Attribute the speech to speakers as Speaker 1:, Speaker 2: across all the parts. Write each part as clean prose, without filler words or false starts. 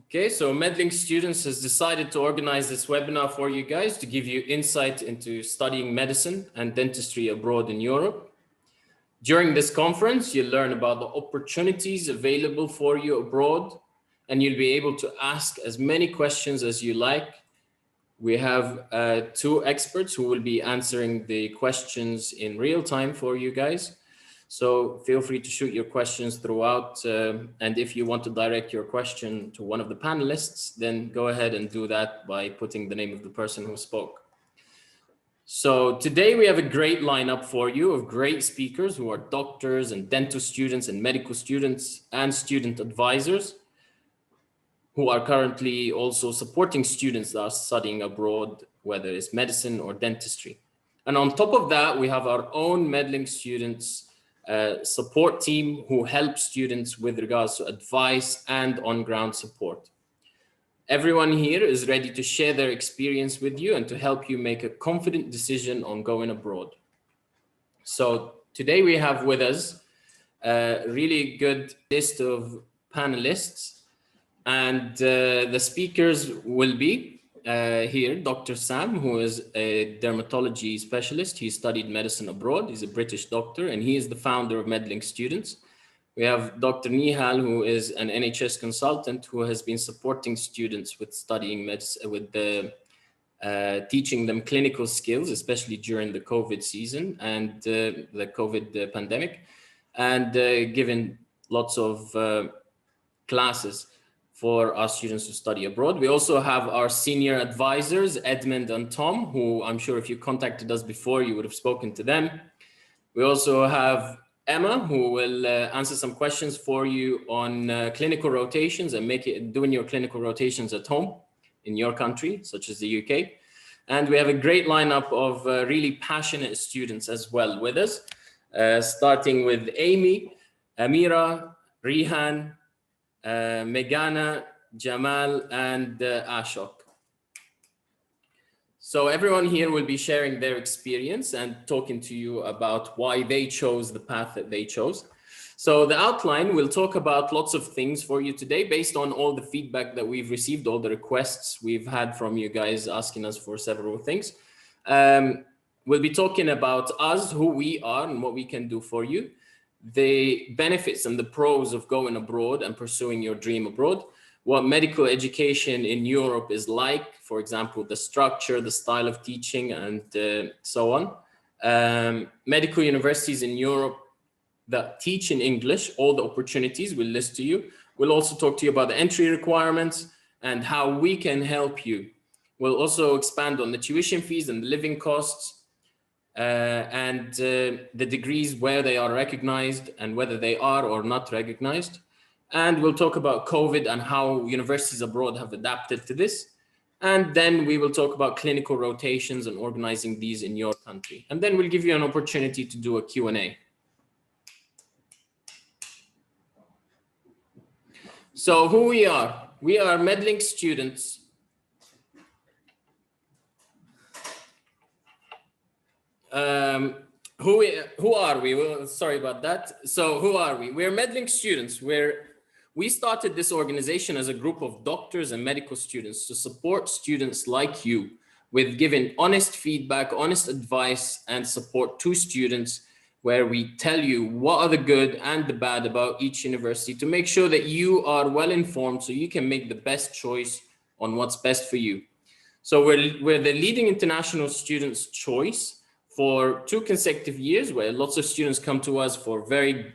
Speaker 1: Okay, so Medlink Students has decided to organize this webinar for you guys to give you insight into studying medicine and dentistry abroad in Europe. During this conference, you'll learn about the opportunities available for you abroad, and you'll be able to ask as many questions as you like. We have two experts who will be answering the questions in real time for you guys. So feel free to shoot your questions throughout. And if you want to direct your question to one of the panelists, then go ahead and do that by putting the name of the person who spoke. So today we have a great lineup for you of great speakers who are doctors and dental students and medical students and student advisors who are currently also supporting students that are studying abroad, whether it's medicine or dentistry. And on top of that, we have our own Medlink Students support team who help students with regards to advice and on-ground support. Everyone here is ready to share their experience with you and to help you make a confident decision on going abroad. So today we have with us a really good list of panelists, and the speakers will be here, Dr. Sam, who is a dermatology specialist. He studied medicine abroad. He's a British doctor, and he is the founder of Medlink Students. We have Dr. Nihal, who is an NHS consultant who has been supporting students with studying medicine, with teaching them clinical skills, especially during the COVID season and the COVID pandemic, and given lots of classes for our students to study abroad. We also have our senior advisors, Edmund and Tom, who I'm sure if you contacted us before, you would have spoken to them. We also have Emma, who will answer some questions for you on clinical rotations and doing your clinical rotations at home in your country, such as the UK. And we have a great lineup of really passionate students as well with us, starting with Amy, Amira, Rihan, Megana, Jamal, and Ashok. So everyone here will be sharing their experience and talking to you about why they chose the path that they chose. So the outline, we'll talk about lots of things for you today based on all the feedback that we've received, all the requests we've had from you guys asking us for several things. We'll be talking about us, who we are and what we can do for you, the benefits and the pros of going abroad and pursuing your dream abroad, what medical education in Europe is like, for example, the structure, the style of teaching, and so on. Medical universities in Europe that teach in English, all the opportunities we'll list to you. We'll also talk to you about the entry requirements and how we can help you. We'll also expand on the tuition fees and the living costs, and the degrees, where they are recognized and whether they are or not recognized. And we'll talk about COVID and how universities abroad have adapted to this. And then we will talk about clinical rotations and organizing these in your country. And then we'll give you an opportunity to do a Q&A. So who we are Medlink Students. Who are we? Well, sorry about that. So who are we? We're Medlink Students. We started this organization as a group of doctors and medical students to support students like you with giving honest feedback, honest advice, and support to students, where we tell you what are the good and the bad about each university to make sure that you are well informed so you can make the best choice on what's best for you. So we're the leading international students' choice for 2 consecutive years, where lots of students come to us for very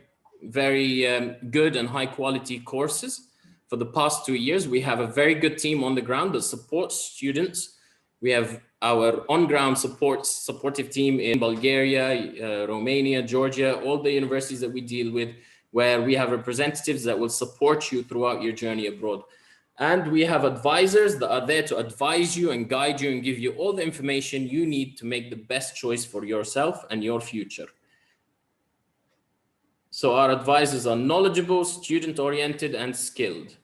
Speaker 1: good and high quality courses. For the past 2 years, we have a very good team on the ground that supports students. We have our on-ground supportive team in Bulgaria, Romania, Georgia, all the universities that we deal with, where we have representatives that will support you throughout your journey abroad. And we have advisors that are there to advise you and guide you and give you all the information you need to make the best choice for yourself and your future. So our advisors are knowledgeable, student-oriented, and skilled.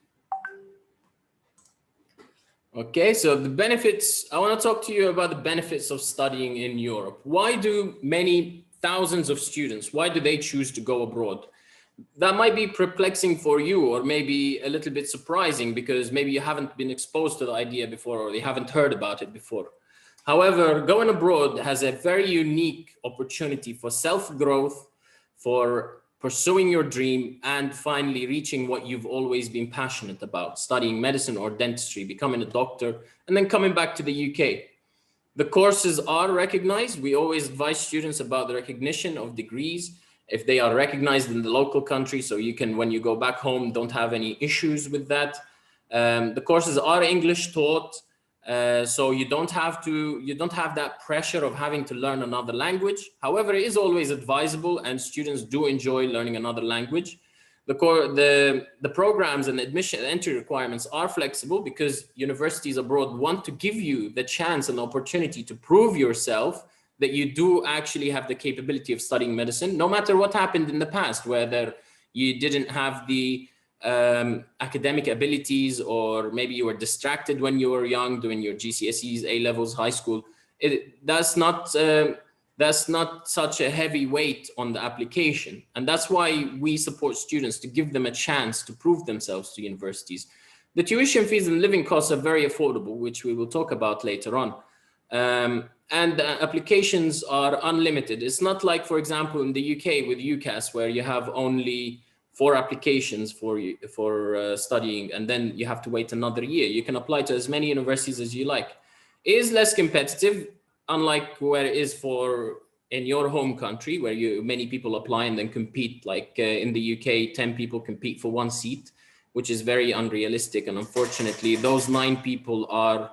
Speaker 1: Okay, so the benefits, I want to talk to you about the benefits of studying in Europe. Why do many thousands of students, why do they choose to go abroad? that might be perplexing for you, or maybe a little bit surprising, because maybe you haven't been exposed to the idea before, or you haven't heard about it before. However, going abroad has a very unique opportunity for self-growth, for pursuing your dream, and finally reaching what you've always been passionate about, studying medicine or dentistry, becoming a doctor, and then coming back to the UK. The courses are recognized. We always advise students about the recognition of degrees, if they are recognized in the local country, so you can, when you go back home, don't have any issues with that. The courses are English taught, so you don't have that pressure of having to learn another language. However, it is always advisable, and students do enjoy learning another language. The programs and admission entry requirements are flexible, because universities abroad want to give you the chance and opportunity to prove yourself that you do actually have the capability of studying medicine, no matter what happened in the past, whether you didn't have the academic abilities, or maybe you were distracted when you were young doing your GCSEs, A levels, high school. That's not such a heavy weight on the application. And that's why we support students, to give them a chance to prove themselves to universities. The tuition fees and living costs are very affordable, which we will talk about later on. And the applications are unlimited. It's not like, for example, in the UK with UCAS, where you have only 4 applications for studying, and then you have to wait another year. You can apply to as many universities as you like. It is less competitive, unlike where it is in your home country, where many people apply and then compete. Like in the UK, 10 people compete for 1 seat, which is very unrealistic. And unfortunately, those 9 people are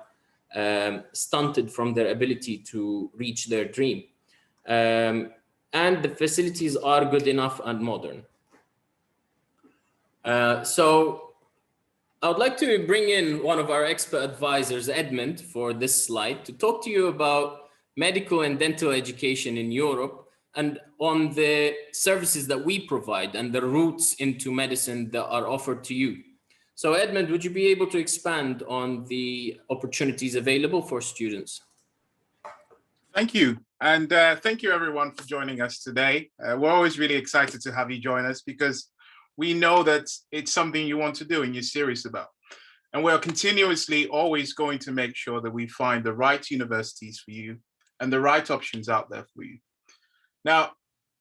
Speaker 1: stunted from their ability to reach their dream. And the facilities are good enough and modern. So I would like to bring in one of our expert advisors, Edmund, for this slide, to talk to you about medical and dental education in Europe, and on the services that we provide and the routes into medicine that are offered to you. So Edmund, would you be able to expand on the opportunities available for students?
Speaker 2: Thank you. And thank you everyone for joining us today. We're always really excited to have you join us, because we know that it's something you want to do and you're serious about. And we're continuously always going to make sure that we find the right universities for you and the right options out there for you. Now,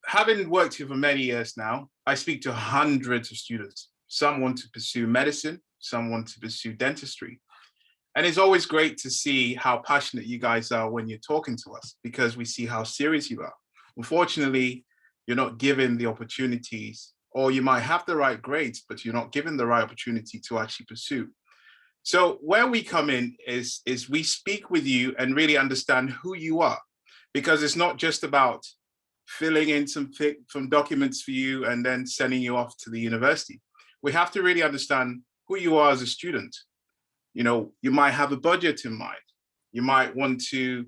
Speaker 2: having worked here for many years now, I speak to hundreds of students. Some want to pursue medicine, some want to pursue dentistry. And it's always great to see how passionate you guys are when you're talking to us, because we see how serious you are. Unfortunately, you're not given the opportunities, or you might have the right grades, but you're not given the right opportunity to actually pursue. So where we come in is we speak with you and really understand who you are, because it's not just about filling in some documents for you and then sending you off to the university. We have to really understand who you are as a student. You know, you might have a budget in mind. You might want to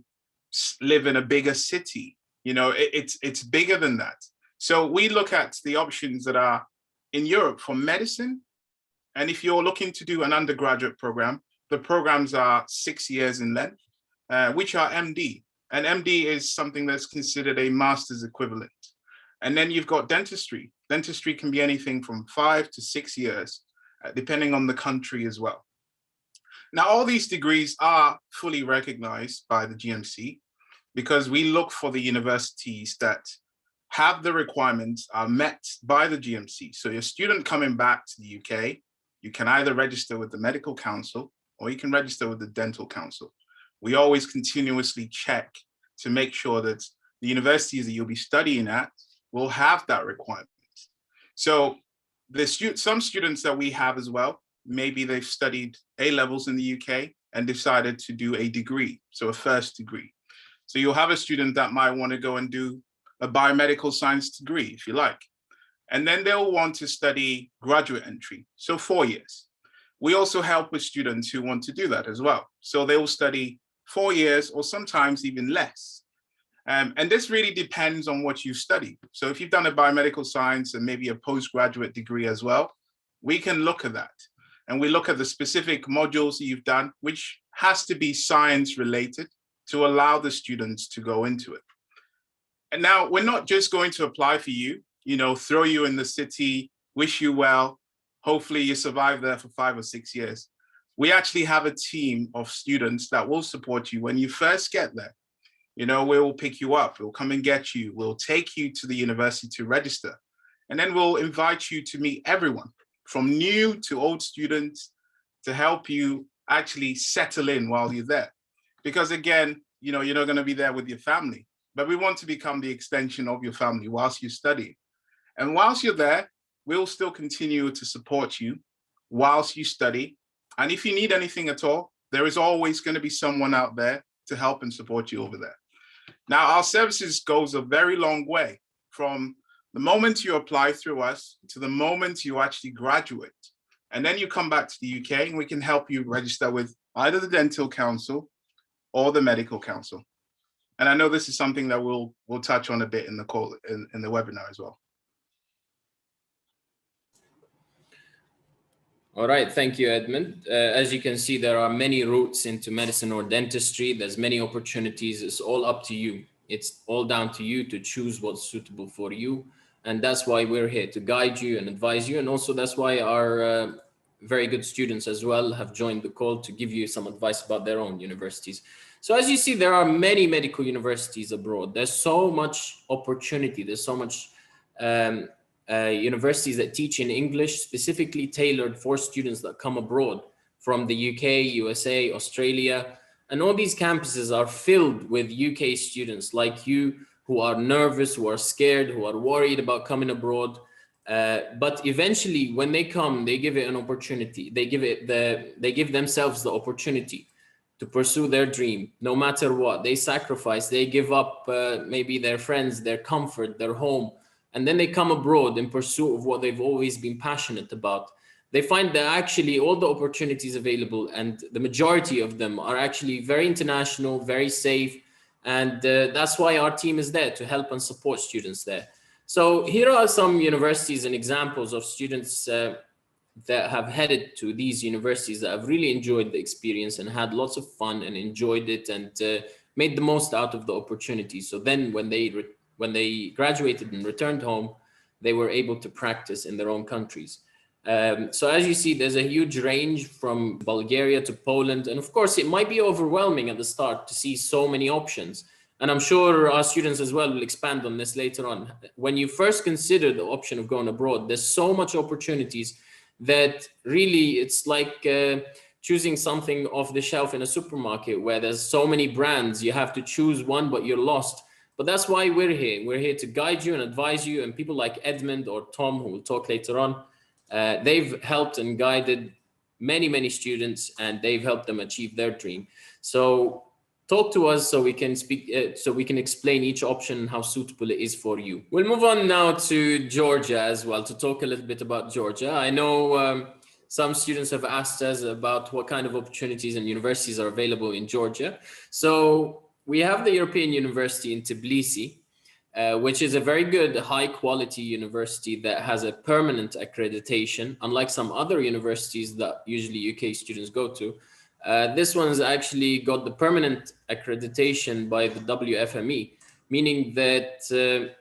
Speaker 2: live in a bigger city. You know, it's bigger than that. So we look at the options that are in Europe for medicine. And if you're looking to do an undergraduate program, the programs are 6 years in length, which are MD. And MD is something that's considered a master's equivalent. And then you've got dentistry. Dentistry can be anything from 5 to 6 years, depending on the country as well. Now, all these degrees are fully recognized by the GMC, because we look for the universities that have the requirements are met by the GMC. So your student coming back to the UK, you can either register with the Medical Council or you can register with the Dental Council. We always continuously check to make sure that the universities that you'll be studying at will have that requirement. So some students that we have as well, maybe they've studied A levels in the UK and decided to do a degree, so a first degree. So you'll have a student that might want to go and do a biomedical science degree, if you like. And then they'll want to study graduate entry, so 4 years. We also help with students who want to do that as well. So they will study 4 years or sometimes even less. And this really depends on what you study. So if you've done a biomedical science and maybe a postgraduate degree as well, we can look at that. And we look at the specific modules that you've done, which has to be science related to allow the students to go into it. And now we're not just going to apply for you. throw you in the city, wish you well. Hopefully you survive there for 5 or 6 years. We actually have a team of students that will support you when you first get there. We'll pick you up, we'll come and get you, we'll take you to the university to register. And then we'll invite you to meet everyone from new to old students to help you actually settle in while you're there. Because again, you're not going to be there with your family, but we want to become the extension of your family whilst you study. And whilst you're there, we'll still continue to support you whilst you study. And if you need anything at all, there is always going to be someone out there to help and support you over there. Now, our services goes a very long way from the moment you apply through us to the moment you actually graduate. And then you come back to the UK and we can help you register with either the Dental Council or the Medical Council. And I know this is something that we'll touch on a bit in the call, in the webinar as well.
Speaker 1: All right, thank you, Edmund. As you can see, there are many routes into medicine or dentistry. There's many opportunities. It's all up to you. It's all down to you to choose what's suitable for you. And that's why we're here, to guide you and advise you. And also that's why our very good students as well have joined the call to give you some advice about their own universities. So as you see, there are many medical universities abroad. There's so much opportunity. There's so much universities that teach in English, specifically tailored for students that come abroad from the UK, USA, Australia. And all these campuses are filled with UK students like you who are nervous, who are scared, who are worried about coming abroad. But eventually when they come, they give it an opportunity. They give themselves the opportunity to pursue their dream, no matter what. They sacrifice, they give up maybe their friends, their comfort, their home. And then they come abroad in pursuit of what they've always been passionate about. They find that actually all the opportunities available, and the majority of them are actually very international, very safe. And that's why our team is there to help and support students there. So here are some universities and examples of students that have headed to these universities that have really enjoyed the experience and had lots of fun and enjoyed it and made the most out of the opportunity. So then when they graduated and returned home, they were able to practice in their own countries. So as you see, there's a huge range from Bulgaria to Poland. And of course, it might be overwhelming at the start to see so many options. And I'm sure our students as well will expand on this later on. When you first consider the option of going abroad, there's so much opportunities that really it's like choosing something off the shelf in a supermarket where there's so many brands. You have to choose one, but you're lost. But that's why we're here. We're here to guide you and advise you. And people like Edmund or Tom, who will talk later on, they've helped and guided many, many students, and they've helped them achieve their dream. So talk to us so we can speak, so we can explain each option and how suitable it is for you. We'll move on now to Georgia as well to talk a little bit about Georgia. I know some students have asked us about what kind of opportunities and universities are available in Georgia. So we have the European University in Tbilisi, which is a very good high quality university that has a permanent accreditation, unlike some other universities that usually UK students go to. This one's actually got the permanent accreditation by the WFME, meaning that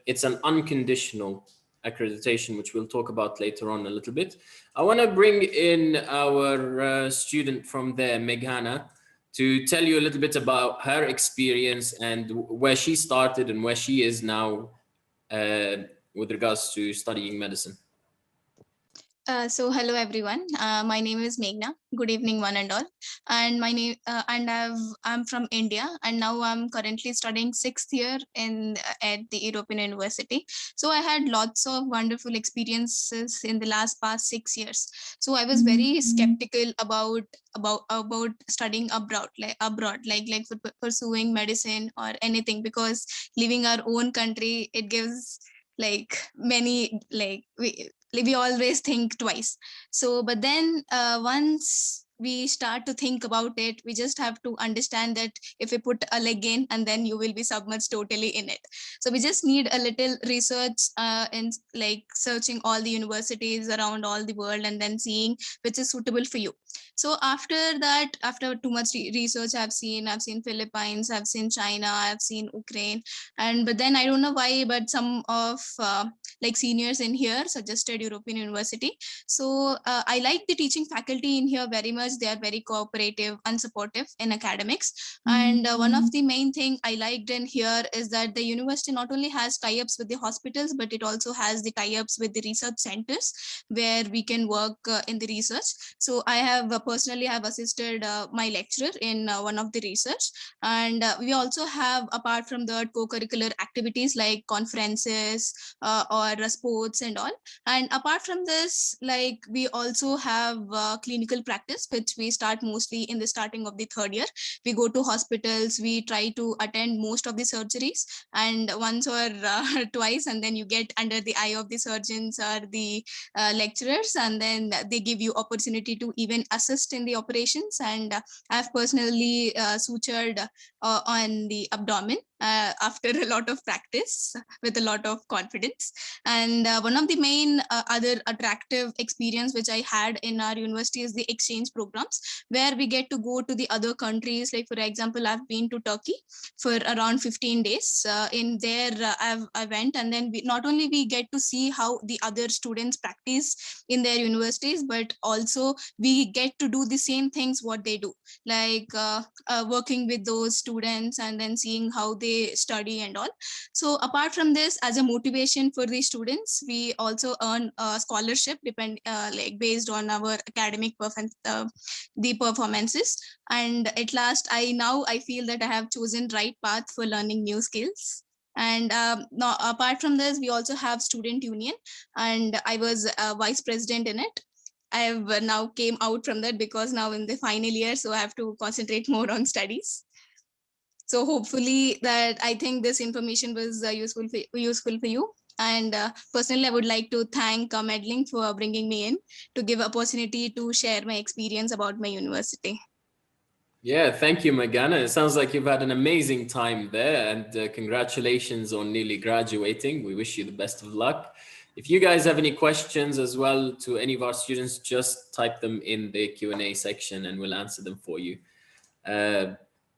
Speaker 1: it's an unconditional accreditation, which we'll talk about later on a little bit. I want to bring in our student from there, Meghana, to tell you a little bit about her experience and where she started and where she is now with regards to studying medicine.
Speaker 3: So hello everyone. My name is Meghna. Good evening, one and all. And my name I'm from India, and now I'm currently studying 6th year at the European University. So I had lots of wonderful experiences in the past 6 years. So I was very skeptical about studying abroad, like for pursuing medicine or anything, because leaving our own country, it gives like many, like we always think twice. So but then once we start to think about it. We just have to understand that if we put a leg in, and then you will be submerged totally in it. So we just need a little research in like searching all the universities around all the world and then seeing which is suitable for you. So after that, after too much research, I've seen Philippines, I've seen China, I've seen Ukraine, and but then I don't know why, but some of like seniors in here suggested European University. So I like the teaching faculty in here very much. They are very cooperative and supportive in academics. And one of the main thing I liked in here is that the university not only has tie-ups with the hospitals, but it also has the tie-ups with the research centers where we can work in the research. So I have personally have assisted my lecturer in one of the research. And we also have, apart from the co-curricular activities like conferences or sports and all. And apart from this, like we also have clinical practice, which we start mostly in the starting of the third year. We go to hospitals, we try to attend most of the surgeries, and once or twice, and then you get under the eye of the surgeons or the lecturers, and then they give you opportunity to even assist in the operations. And I've personally sutured on the abdomen after a lot of practice with a lot of confidence. And one of the main other attractive experience which I had in our university is the exchange programs, where we get to go to the other countries. Like for example, I've been to Turkey for around 15 days. In there, I went, and then not only we get to see how the other students practice in their universities, but also we get to do the same things what they do, like working with those students and then seeing how they study and all. So apart from this, as a motivation for the students, we also earn a scholarship like based on our academic the performances. And at last, I feel that I have chosen right path for learning new skills. And now, apart from this, we also have student union, and I was vice president in it. I've now came out from that because now in the final year, so I have to concentrate more on studies. So hopefully that I think this information was useful for you. And personally, I would like to thank Medlink for bringing me in to give opportunity to share my experience about my university.
Speaker 1: Yeah, thank you, Magana. It sounds like you've had an amazing time there, and congratulations on nearly graduating. We wish you the best of luck. If you guys have any questions as well to any of our students, just type them in the Q&A section and we'll answer them for you.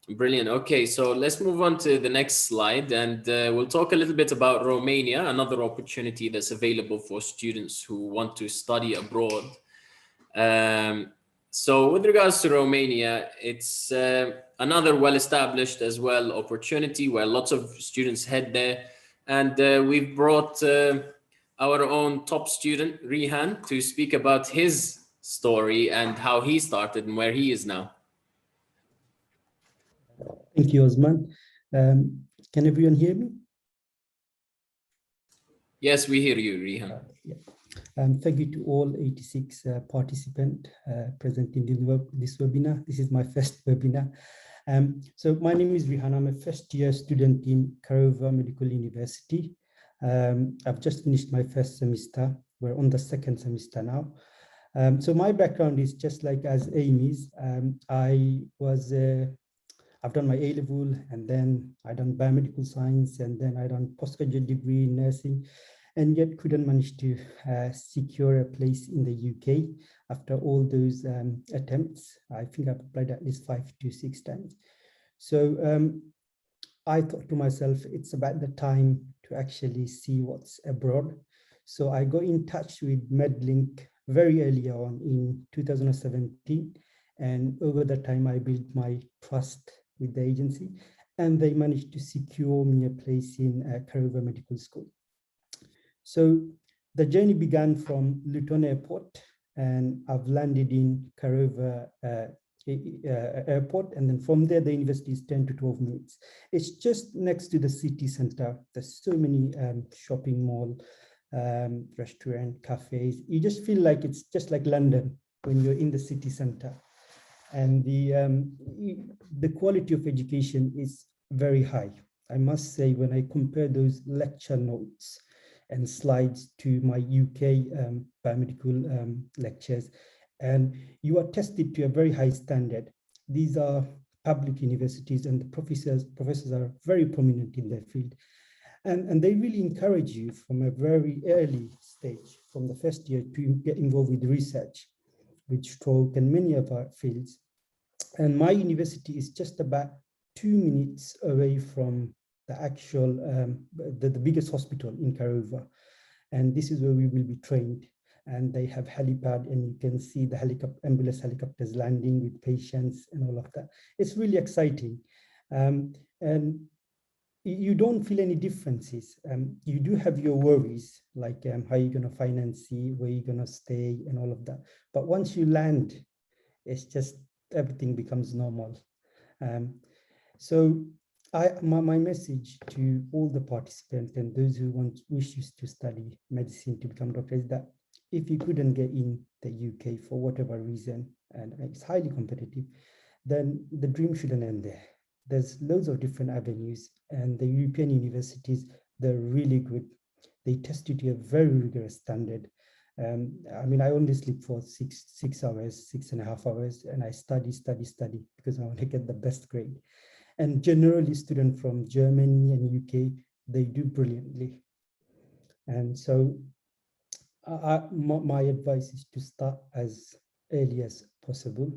Speaker 1: Brilliant. Okay, so let's move on to the next slide, and we'll talk a little bit about Romania, another opportunity that's available for students who want to study abroad. So with regards to Romania, it's another well-established as well opportunity where lots of students head there. And we've brought our own top student, Rihan, to speak about his story and how he started and where he is now.
Speaker 4: Thank you, Osman. Can everyone hear me?
Speaker 1: Yes, we hear you, Rihan.
Speaker 4: Yeah. Thank you to all 86 participants present in this webinar. This is my first webinar. So my name is Rihan. I'm a first-year student in Craiova Medical University. I've just finished my first semester. We're on the second semester now. So my background is just like as Amy's. I've done my A-level, and then I done biomedical science, and then I done postgraduate degree in nursing, and yet couldn't manage to secure a place in the UK after all those attempts. I think I've applied at least 5 to 6 times. So I thought to myself, it's about the time to actually see what's abroad. So I got in touch with Medlink very early on in 2017. And over the time, I built my trust with the agency, and they managed to secure me a place in Craiova Medical School. So the journey began from Luton Airport, and I've landed in Craiova Airport, and then from there, the university is 10 to 12 minutes. It's just next to the city center. There's so many shopping mall, restaurant, cafes. You just feel like it's just like London when you're in the city center. And the quality of education is very high. I must say, when I compare those lecture notes and slides to my UK biomedical lectures, and you are tested to a very high standard. These are public universities, and the professors are very prominent in their field. And they really encourage you from a very early stage, from the first year, to get involved with research, with stroke and many of our fields. And my university is just about 2 minutes away from the actual, the biggest hospital in Karova. And this is where we will be trained. And they have helipad, and you can see the ambulance helicopters landing with patients and all of that. It's really exciting. And you don't feel any differences. You do have your worries, like how you're going to finance it, where you're going to stay, and all of that. But once you land, it's just everything becomes normal. So my message to all the participants and those who wishes to study medicine to become doctors is that if you couldn't get in the UK for whatever reason, and it's highly competitive, then the dream shouldn't end there. There's loads of different avenues, and the European universities, they're really good. They test you to a very rigorous standard. I mean, I only sleep for 6 hours, 6.5 hours, and I study because I want to get the best grade. And generally, students from Germany and UK, they do brilliantly. And so my advice is to start as early as possible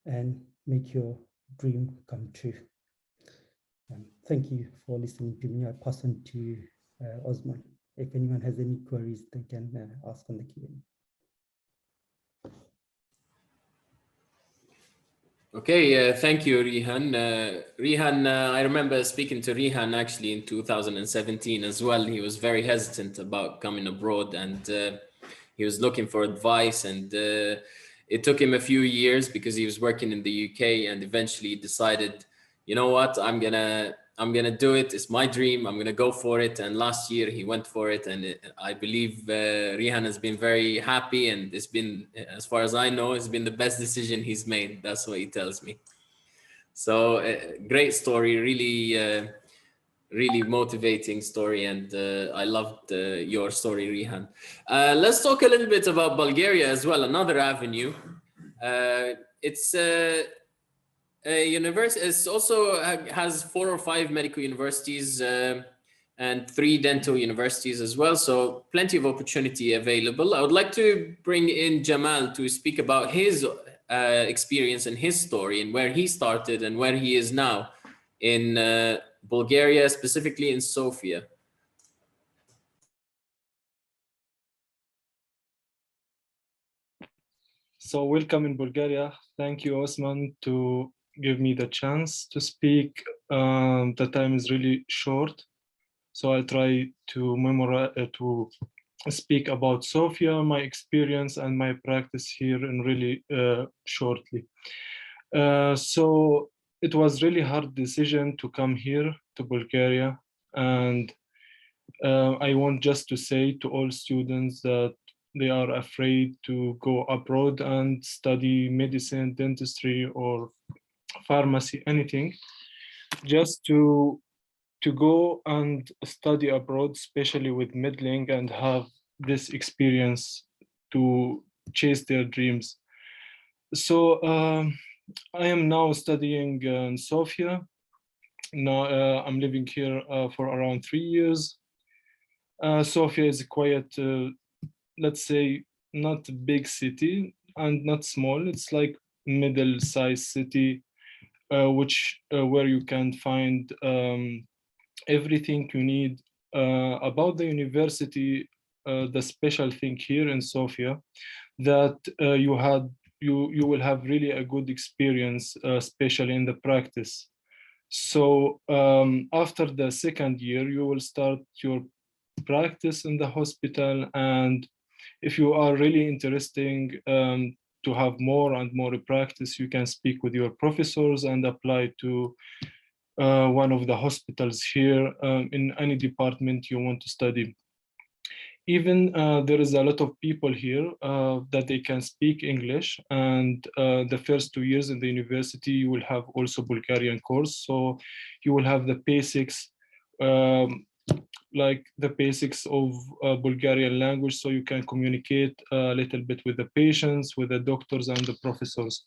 Speaker 4: and make your dream come true. Thank you for listening to me. I pass on to Osman. If anyone has any queries, they can ask on the Q&A.
Speaker 1: Okay, thank you, Rihan. Rihan, I remember speaking to Rihan actually in 2017 as well. He was very hesitant about coming abroad, and he was looking for advice, and it took him a few years because he was working in the UK, and eventually decided, you know what, I'm gonna do it. It's my dream. I'm gonna go for it. And last year he went for it, and I believe Rihan has been very happy, and it's been, as far as I know, it's been the best decision he's made. That's what he tells me. So great story, really, really motivating story, and I loved your story, Rihan. Let's talk a little bit about Bulgaria as well, another avenue. It's a university. It also has 4 or 5 medical universities and 3 dental universities as well. So plenty of opportunity available. I would like to bring in Jamal to speak about his experience and his story, and where he started and where he is now in Bulgaria, specifically in Sofia.
Speaker 5: So welcome in Bulgaria. Thank you, Osman, to give me the chance to speak. The time is really short, so I try to memorize, to speak about Sofia, my experience and my practice here, in really shortly. So it was really hard decision to come here to Bulgaria, and I want just to say to all students that they are afraid to go abroad and study medicine, dentistry, or pharmacy, anything, just to go and study abroad, especially with Medlink, and have this experience to chase their dreams. So I am now studying in Sofia. Now I'm living here for around 3 years. Sofia is quite, let's say, not a big city and not small. It's like middle-sized city, where you can find everything you need. About the university, the special thing here in Sofia, that you will have really a good experience, especially in the practice. So after the second year, you will start your practice in the hospital, and if you are really interested to have more and more practice, you can speak with your professors and apply to one of the hospitals here in any department you want to study. Even there is a lot of people here that they can speak English, and the first 2 years in the university you will have also Bulgarian course, so you will have the basics like the basics of Bulgarian language, so you can communicate a little bit with the patients, with the doctors and the professors.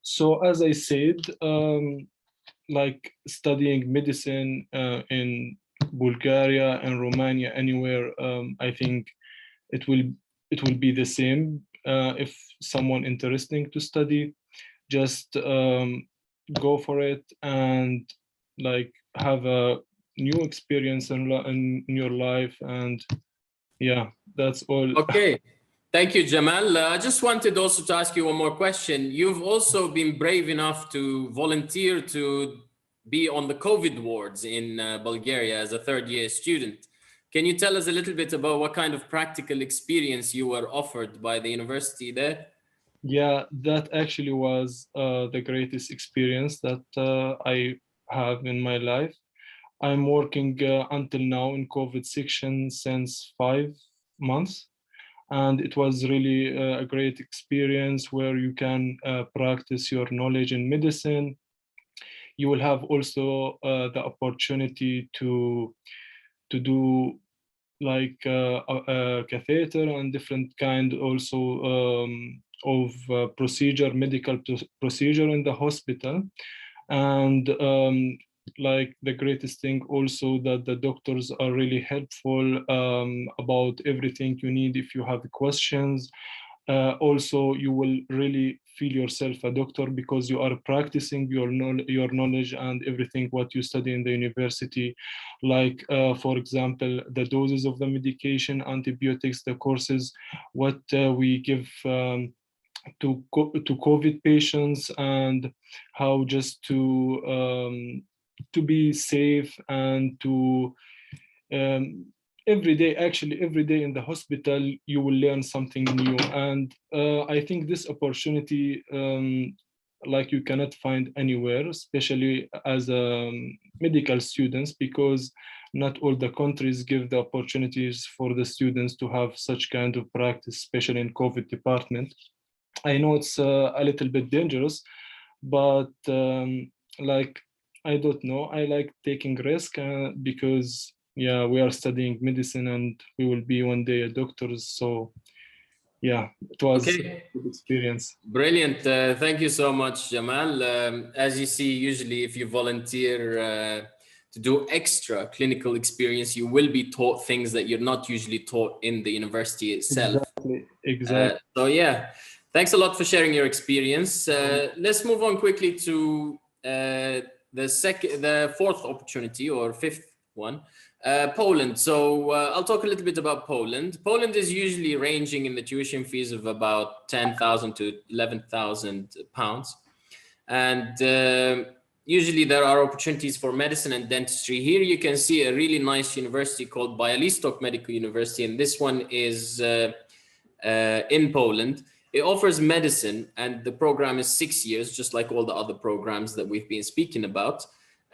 Speaker 5: So as I said, like studying medicine in Bulgaria and Romania, anywhere, I think it will be the same. If someone interesting to study, just go for it and like have a new experience in your life. And yeah, that's all.
Speaker 1: Okay. Thank you, Jamal. I just wanted also to ask you one more question. You've also been brave enough to volunteer to be on the COVID wards in Bulgaria as a third-year student. Can you tell us a little bit about what kind of practical experience you were offered by the university there?
Speaker 5: Yeah, that actually was the greatest experience that I have in my life. I'm working until now in COVID section since 5 months. And it was really a great experience where you can practice your knowledge in medicine. You will have also the opportunity to do like a catheter and different kind also of medical procedure in the hospital. And like the greatest thing also that the doctors are really helpful about everything you need if you have questions. Also, you will really feel yourself a doctor because you are practicing your knowledge and everything what you study in the university. Like, for example, the doses of the medication, antibiotics, the courses, what we give to COVID patients, and how just to be safe and to every day in the hospital you will learn something new. And I think this opportunity like you cannot find anywhere, especially as medical students, because not all the countries give the opportunities for the students to have such kind of practice, especially in COVID department. I know it's a little bit dangerous, but like, I don't know, I like taking risk because yeah, we are studying medicine and we will be one day a doctors. So yeah, it was a good experience.
Speaker 1: Brilliant. Thank you so much, Jamal. As you see, usually if you volunteer to do extra clinical experience, you will be taught things that you're not usually taught in the university itself.
Speaker 5: Exactly.
Speaker 1: So yeah, thanks a lot for sharing your experience. Let's move on quickly to the fourth opportunity, or fifth one, Poland. So I'll talk a little bit about Poland. Poland is usually ranging in the tuition fees of about 10,000 to 11,000 pounds. And usually there are opportunities for medicine and dentistry. Here you can see a really nice university called Białystok Medical University, and this one is in Poland. It offers medicine, and the program is 6 years, just like all the other programs that we've been speaking about.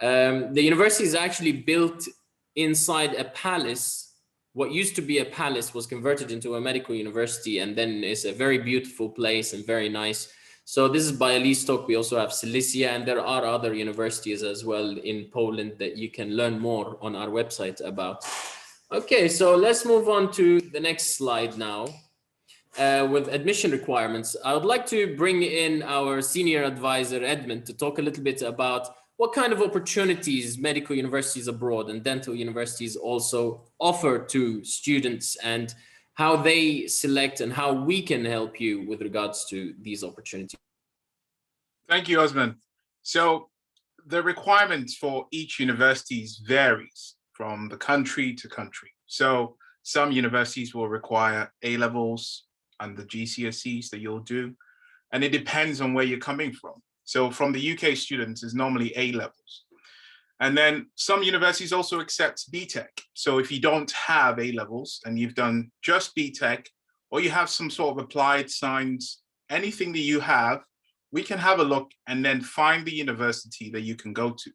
Speaker 1: The university is actually built inside a palace. What used to be a palace was converted into a medical university, and then it's a very beautiful place and very nice. So this is Białystok. We also have Silesia, and there are other universities as well in Poland that you can learn more on our website about. Okay, so let's move on to the next slide now. With admission requirements, I would like to bring in our senior advisor, Edmund, to talk a little bit about what kind of opportunities medical universities abroad and dental universities also offer to students, and how they select and how we can help you with regards to these opportunities.
Speaker 2: Thank you, Osman. So the requirements for each university varies from the country to country. So some universities will require A-levels and the GCSEs that you'll do, and it depends on where you're coming from. So from the UK students is normally A-levels. And then some universities also accept BTEC. So if you don't have A-levels and you've done just BTEC, or you have some sort of applied science, anything that you have, we can have a look and then find the university that you can go to.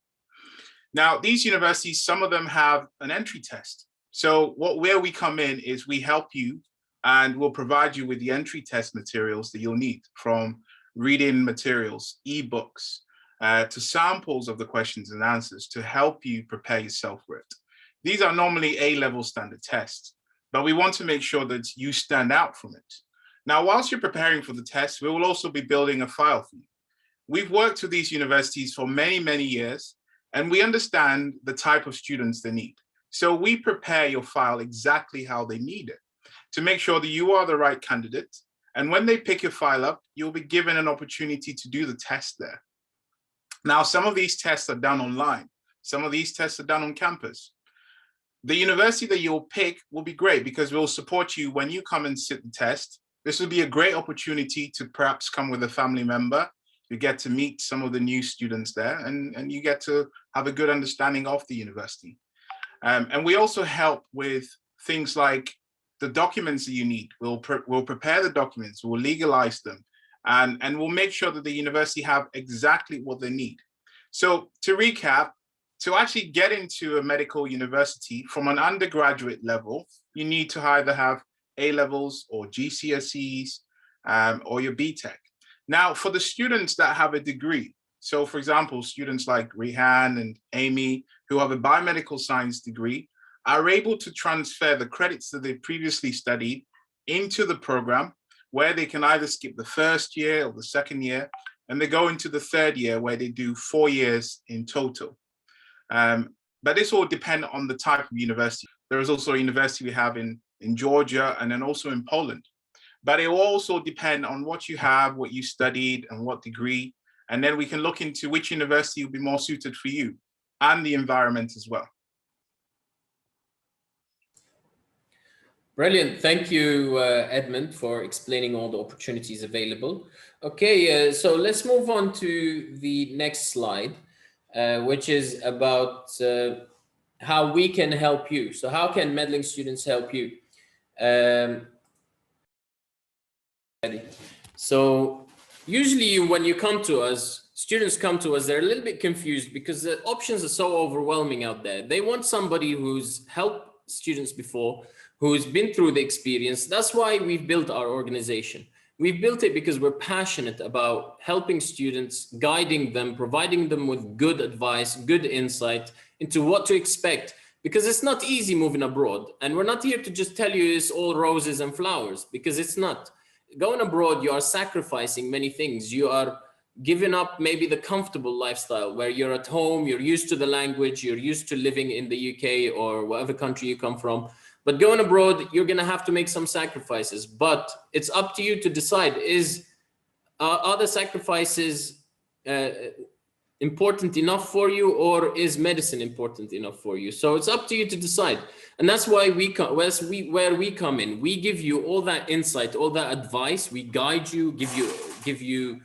Speaker 2: Now, these universities, some of them have an entry test. So where we come in is we help you, and we'll provide you with the entry test materials that you'll need, from reading materials, ebooks, to samples of the questions and answers to help you prepare yourself for it. These are normally A-level standard tests, but we want to make sure that you stand out from it. Now, whilst you're preparing for the test, we will also be building a file for you. We've worked with these universities for many, many years, and we understand the type of students they need. So we prepare your file exactly how they need it to make sure that you are the right candidate. And when they pick your file up, you'll be given an opportunity to do the test there. Now, some of these tests are done online. Some of these tests are done on campus. The university that you'll pick will be great because we'll support you when you come and sit the test. This will be a great opportunity to perhaps come with a family member. You get to meet some of the new students there, and you get to have a good understanding of the university. And we also help with things like the documents that you need. We'll prepare the documents, we'll legalize them, and we'll make sure that the university have exactly what they need. So to recap, to actually get into a medical university from an undergraduate level, you need to either have A-levels or GCSEs or your BTEC. Now, for the students that have a degree, so for example, students like Rihan and Amy, who have a biomedical science degree, are able to transfer the credits that they previously studied into the program, where they can either skip the first year or the second year, and they go into the third year where they do 4 years in total. But this will depend on the type of university. There is also a university we have in Georgia and then also in Poland. But it will also depend on what you have, what you studied, and what degree. And then we can look into which university will be more suited for you and the environment as well.
Speaker 1: Brilliant. Thank you, Edmund, for explaining all the opportunities available. Okay, so let's move on to the next slide, which is about how we can help you. So how can Medlink students help you? So usually when you come to us, students come to us, they're a little bit confused because the options are so overwhelming out there. They want somebody who's helped students before, who's been through the experience. That's why we've built our organization. We've built it because we're passionate about helping students, guiding them, providing them with good advice, good insight into what to expect, because it's not easy moving abroad. And we're not here to just tell you it's all roses and flowers, because it's not. Going abroad, you are sacrificing many things. You are giving up maybe the comfortable lifestyle where you're at home, you're used to the language, you're used to living in the UK or whatever country you come from. But going abroad, you're going to have to make some sacrifices. But it's up to you to decide, are the sacrifices important enough for you, or is medicine important enough for you? So it's up to you to decide. And that's why where we come in. We give you all that insight, all that advice. We guide you, give you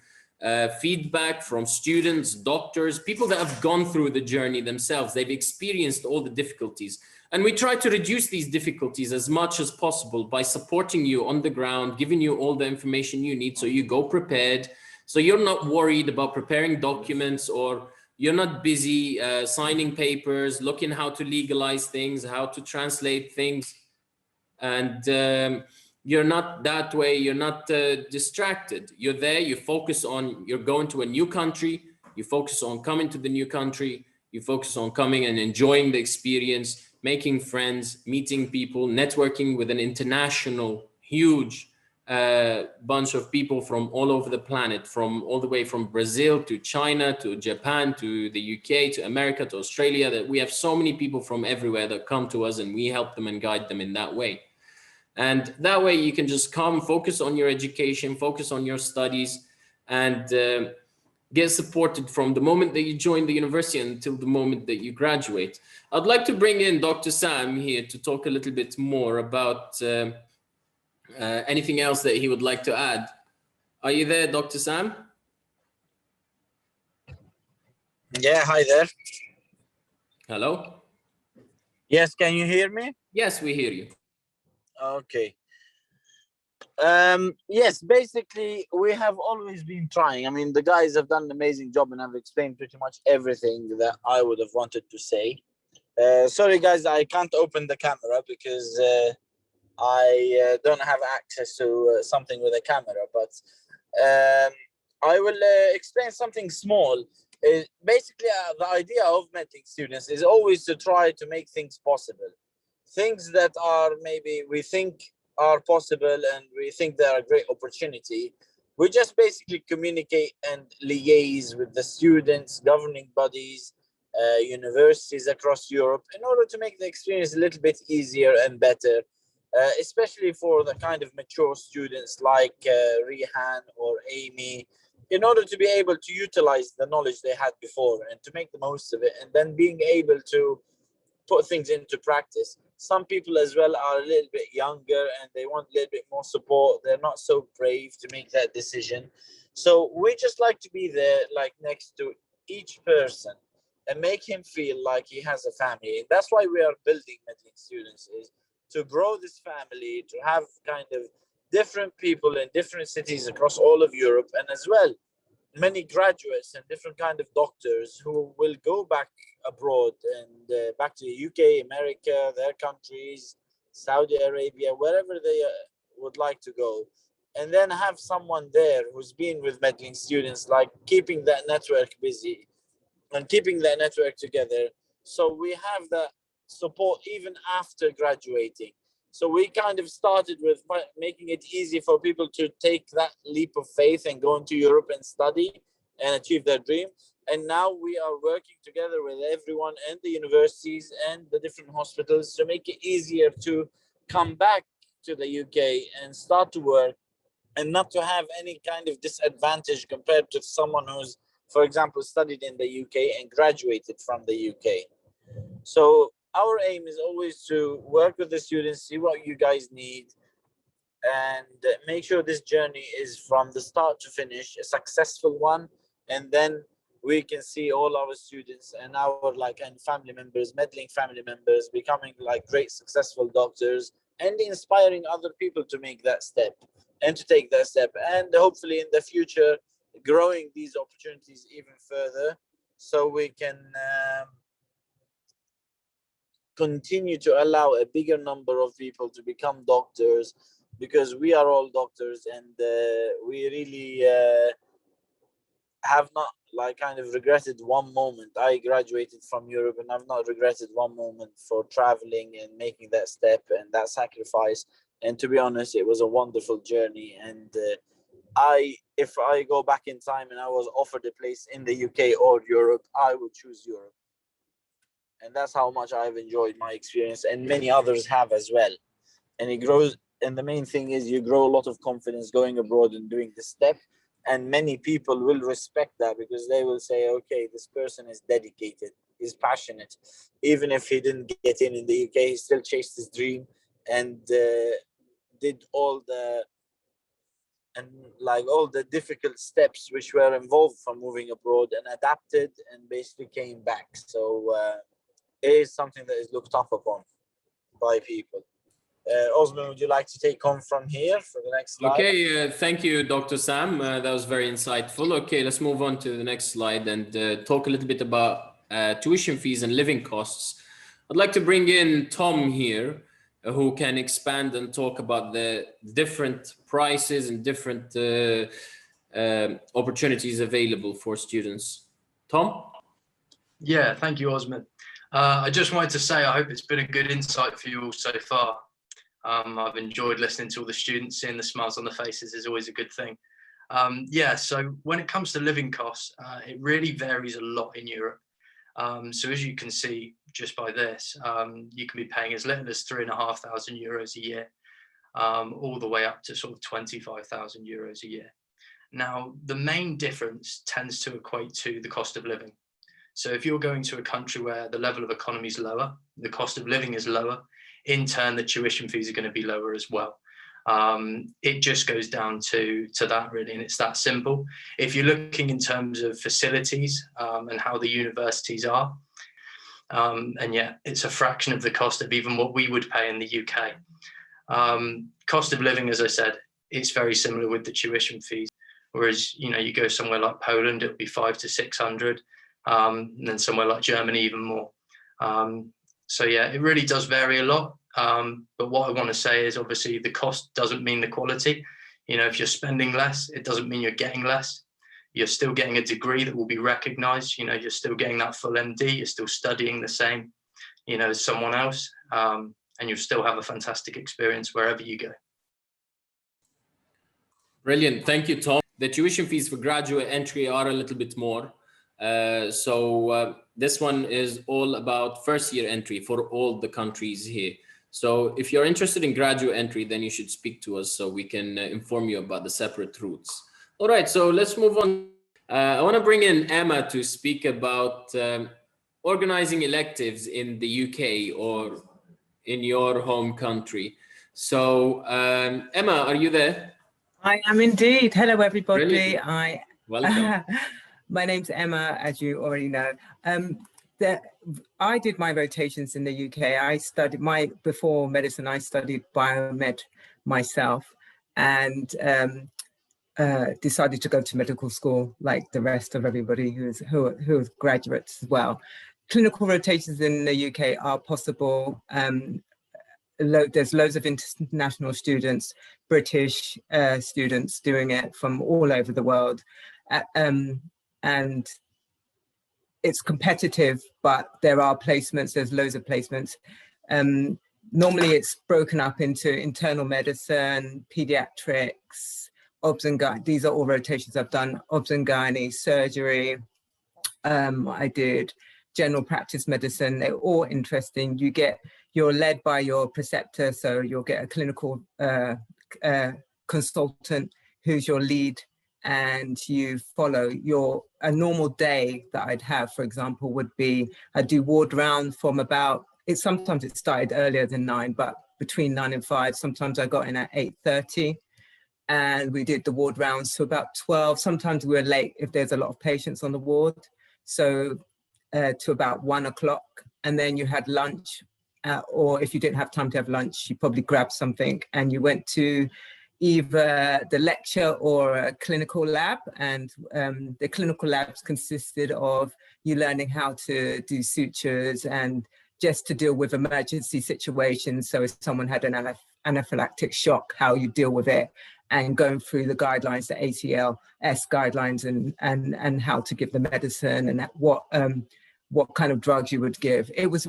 Speaker 1: feedback from students, doctors, people that have gone through the journey themselves. They've experienced all the difficulties. And we try to reduce these difficulties as much as possible by supporting you on the ground, giving you all the information you need so you go prepared. So you're not worried about preparing documents, or you're not busy signing papers, looking how to legalize things, how to translate things. And you're not that way, you're not distracted. You're there, you focus on, you're going to a new country, you focus on coming to the new country, you focus on coming and enjoying the experience, making friends, meeting people, networking with an international, huge bunch of people from all over the planet, from all the way from Brazil to China to Japan to the UK to America to Australia. That we have so many people from everywhere that come to us, and we help them and guide them in that way. And that way you can just come, focus on your education, focus on your studies, and get supported from the moment that you join the university until the moment that you graduate. I'd like to bring in Dr. Sam here to talk a little bit more about anything else that he would like to add. Are you there, Dr. Sam?
Speaker 6: Yeah, hi there.
Speaker 1: Hello?
Speaker 6: Yes, can you hear me?
Speaker 1: Yes, we hear you.
Speaker 6: Okay. Yes, basically, we have always been trying. I mean, the guys have done an amazing job and have explained pretty much everything that I would have wanted to say. Sorry, guys, I can't open the camera because I don't have access to something with a camera, but I will explain something small. Basically, the idea of Medlink Students is always to try to make things possible. Things that are maybe we think are possible and we think they are a great opportunity. We just basically communicate and liaise with the students, governing bodies, universities across Europe in order to make the experience a little bit easier and better, especially for the kind of mature students like Rihan or Amy, in order to be able to utilize the knowledge they had before and to make the most of it, and then being able to put things into practice. Some people as well are a little bit younger and they want a little bit more support. They're not so brave to make that decision. So we just like to be there, like next to each person and make him feel like he has a family. And that's why we are building Medlink Students, is to grow this family, to have kind of different people in different cities across all of Europe, and as well many graduates and different kind of doctors who will go back abroad and back to the UK, America, their countries, Saudi Arabia, wherever they would like to go, and then have someone there who's been with Medlink Students, like keeping that network busy and keeping that network together. So we have that support even after graduating. So we kind of started with making it easy for people to take that leap of faith and go into Europe and study and achieve their dream. And now we are working together with everyone and the universities and the different hospitals to make it easier to come back to the UK and start to work, and not to have any kind of disadvantage compared to someone who's, for example, studied in the UK and graduated from the UK. So our aim is always to work with the students, see what you guys need, and make sure this journey is from the start to finish a successful one. And then we can see all our students and our and family members, Medlink family members, becoming like great successful doctors and inspiring other people to make that step and to take that step, and hopefully in the future growing these opportunities even further, so we can continue to allow a bigger number of people to become doctors, because we are all doctors, and we really have not kind of regretted one moment. I graduated from Europe and I've not regretted one moment for traveling and making that step and that sacrifice. And to be honest, it was a wonderful journey. And if I go back in time and I was offered a place in the UK or Europe, I would choose Europe. And that's how much I've enjoyed my experience, and many others have as well. And it grows. And the main thing is you grow a lot of confidence going abroad and doing this step. And many people will respect that, because they will say, okay, this person is dedicated, is passionate. Even if he didn't get in the UK, he still chased his dream and did all the difficult steps which were involved from moving abroad, and adapted and basically came back. So it is something that is looked up upon by people. Osman, would you like to take on from here for the next slide?
Speaker 1: Okay, thank you, Dr. Sam. That was very insightful. Okay, let's move on to the next slide and talk a little bit about tuition fees and living costs. I'd like to bring in Tom here, who can expand and talk about the different prices and different opportunities available for students. Tom?
Speaker 7: Yeah, thank you, Osman. I just wanted to say I hope it's been a good insight for you all so far. I've enjoyed listening to all the students. Seeing the smiles on the faces is always a good thing. Yeah, so when it comes to living costs, it really varies a lot in Europe. So as you can see just by this, you can be paying as little as €3,500 a year, all the way up to sort of €25,000 a year. Now, the main difference tends to equate to the cost of living. So if you're going to a country where the level of economy is lower, the cost of living is lower, in turn, the tuition fees are going to be lower as well. It just goes down to that, really, and it's that simple. If you're looking in terms of facilities and how the universities are, and yeah, it's a fraction of the cost of even what we would pay in the UK. Cost of living, as I said, it's very similar with the tuition fees. Whereas, you go somewhere like Poland, it would be 500 to 600, and then somewhere like Germany, even more. So yeah, it really does vary a lot. But what I want to say is, obviously, the cost doesn't mean the quality. If you're spending less, it doesn't mean you're getting less. you're still getting a degree that will be recognized. You know, you're still getting that full MD, you're still studying the same, you know, as someone else, and you'll still have a fantastic experience wherever you go.
Speaker 1: Brilliant. Thank you, Tom. The tuition fees for graduate entry are a little bit more. This one is all about first year entry for all the countries here. So if you're interested in graduate entry, then you should speak to us so we can inform you about the separate routes. All right, so let's move on. I want to bring in Emma to speak about organizing electives in the UK or in your home country. So Emma, are you there?
Speaker 8: I am indeed. Hello, everybody.
Speaker 1: Brilliant. Welcome.
Speaker 8: My name's Emma, as you already know. I did my rotations in the UK. I studied before medicine, I studied biomed myself, and decided to go to medical school like the rest of everybody who is graduates as well. Clinical rotations in the UK are possible. There's loads of international students, British students doing it from all over the world. And it's competitive, but there are placements, there's loads of placements. Normally it's broken up into internal medicine, pediatrics, obs and gynae. These are all rotations I've done, obs and gynae, surgery. I did general practice medicine. They're all interesting. You're led by your preceptor, so you'll get a clinical consultant who's your lead, and you follow a normal day that I'd have, for example, would be I'd do ward round from sometimes it started earlier than 9, but between 9 and 5. Sometimes I got in at 8:30, and we did the ward rounds to about 12. Sometimes we were late if there's a lot of patients on the ward, so to about 1 o'clock, and then you had lunch. Or if you didn't have time to have lunch, you probably grabbed something and you went to either the lecture or a clinical lab. And the clinical labs consisted of you learning how to do sutures and just to deal with emergency situations. So if someone had an anaphylactic shock, how you deal with it, and going through the guidelines, the ACLS guidelines, and how to give the medicine and what kind of drugs you would give. It was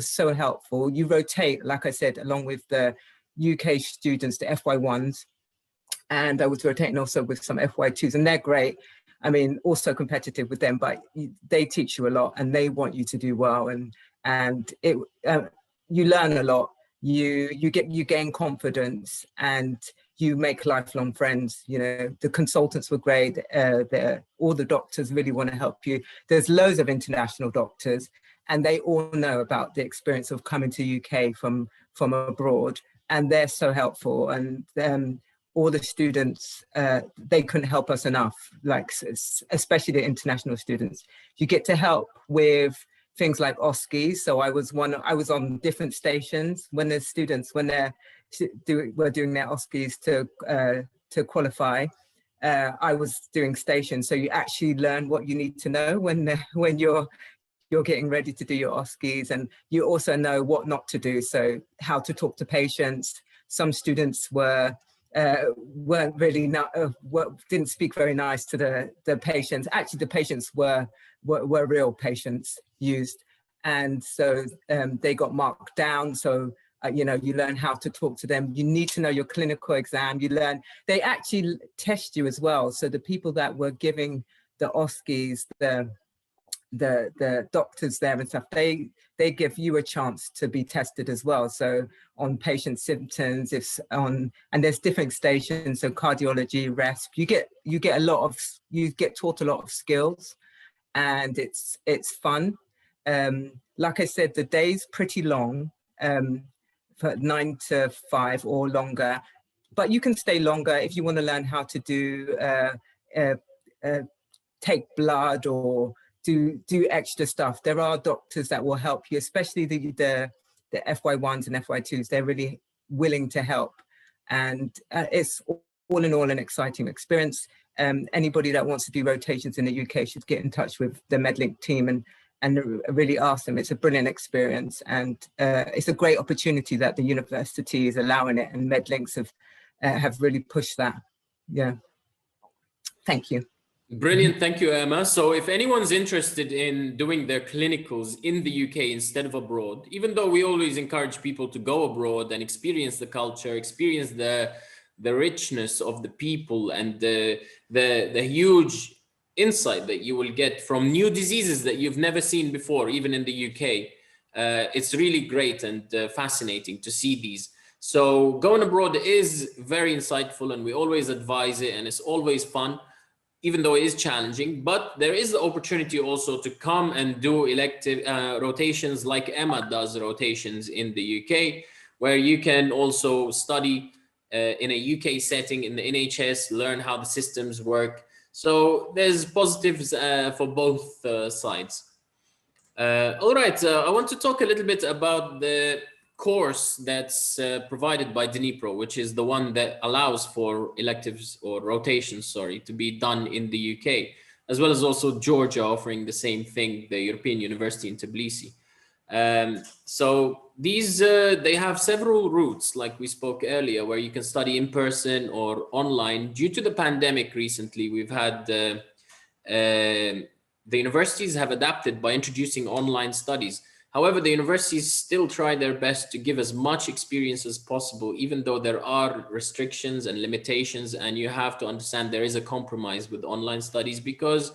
Speaker 8: so helpful. You rotate, like I said, along with the UK students, the FY1s, and I was rotating also with some FY2s, and they're great. I mean, also competitive with them, but they teach you a lot and they want you to do well, and you learn a lot. You gain confidence and you make lifelong friends. You know, the consultants were great. All the doctors really want to help you. There's loads of international doctors, and they all know about the experience of coming to UK from abroad, and they're so helpful. And all the students, they couldn't help us enough. Like especially the international students, you get to help with things like OSCEs. So I was on different stations when the students, when were doing their OSCEs to qualify. I was doing stations, so you actually learn what you need to know when you're getting ready to do your OSCEs, and you also know what not to do. So how to talk to patients. Some students weren't really didn't speak very nice to the patients. Actually, the patients were real patients used, and so they got marked down. So you learn how to talk to them. You need to know your clinical exam. They actually test you as well. So the people that were giving the OSCEs, the doctors there and stuff, they give you a chance to be tested as well. So on patient symptoms, and there's different stations. So cardiology, resp, you get taught a lot of skills, and it's fun. Like I said, the day's pretty long, for 9 to 5 or longer, but you can stay longer if you want to learn how to do take blood or do extra stuff. There are doctors that will help you, especially the FY1s and FY2s. They're really willing to help, and it's all in all an exciting experience. Anybody that wants to do rotations in the UK should get in touch with the Medlink team and really ask them. It's a brilliant experience, and it's a great opportunity that the university is allowing it, and Medlinks have really pushed that. Yeah, thank you.
Speaker 1: Brilliant. Thank you, Emma. So if anyone's interested in doing their clinicals in the UK instead of abroad, even though we always encourage people to go abroad and experience the culture, experience the richness of the people and the huge insight that you will get from new diseases that you've never seen before, even in the UK. It's really great and fascinating to see these. So going abroad is very insightful and we always advise it, and it's always fun, even though it is challenging. But there is the opportunity also to come and do elective rotations like Emma does rotations in the UK, where you can also study in a UK setting in the NHS, learn how the systems work. So there's positives for both sides. All right, I want to talk a little bit about the course that's provided by Dnipro, which is the one that allows for electives or rotations, sorry, to be done in the UK, as well as also Georgia offering the same thing, the European University in Tbilisi. So these, they have several routes, like we spoke earlier, where you can study in person or online. Due to the pandemic recently, we've had the universities have adapted by introducing online studies. However, the universities still try their best to give as much experience as possible, even though there are restrictions and limitations, and you have to understand there is a compromise with online studies because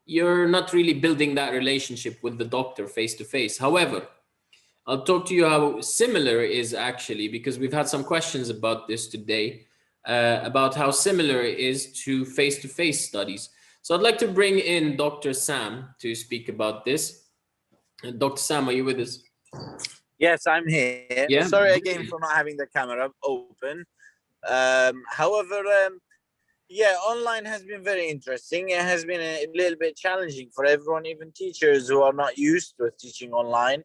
Speaker 1: you're not really building that relationship with the doctor face to face. However, I'll talk to you how similar it is actually, because we've had some questions about this today, about how similar it is to face-to-face studies. So I'd like to bring in Dr. Sam to speak about this. Dr. Sam, are you with us?
Speaker 6: Yes, I'm here.
Speaker 1: Yeah,
Speaker 6: Sorry again
Speaker 1: brilliant.
Speaker 6: for not having the camera open. However, yeah, online has been very interesting. It has been a little bit challenging for everyone, even teachers who are not used to teaching online,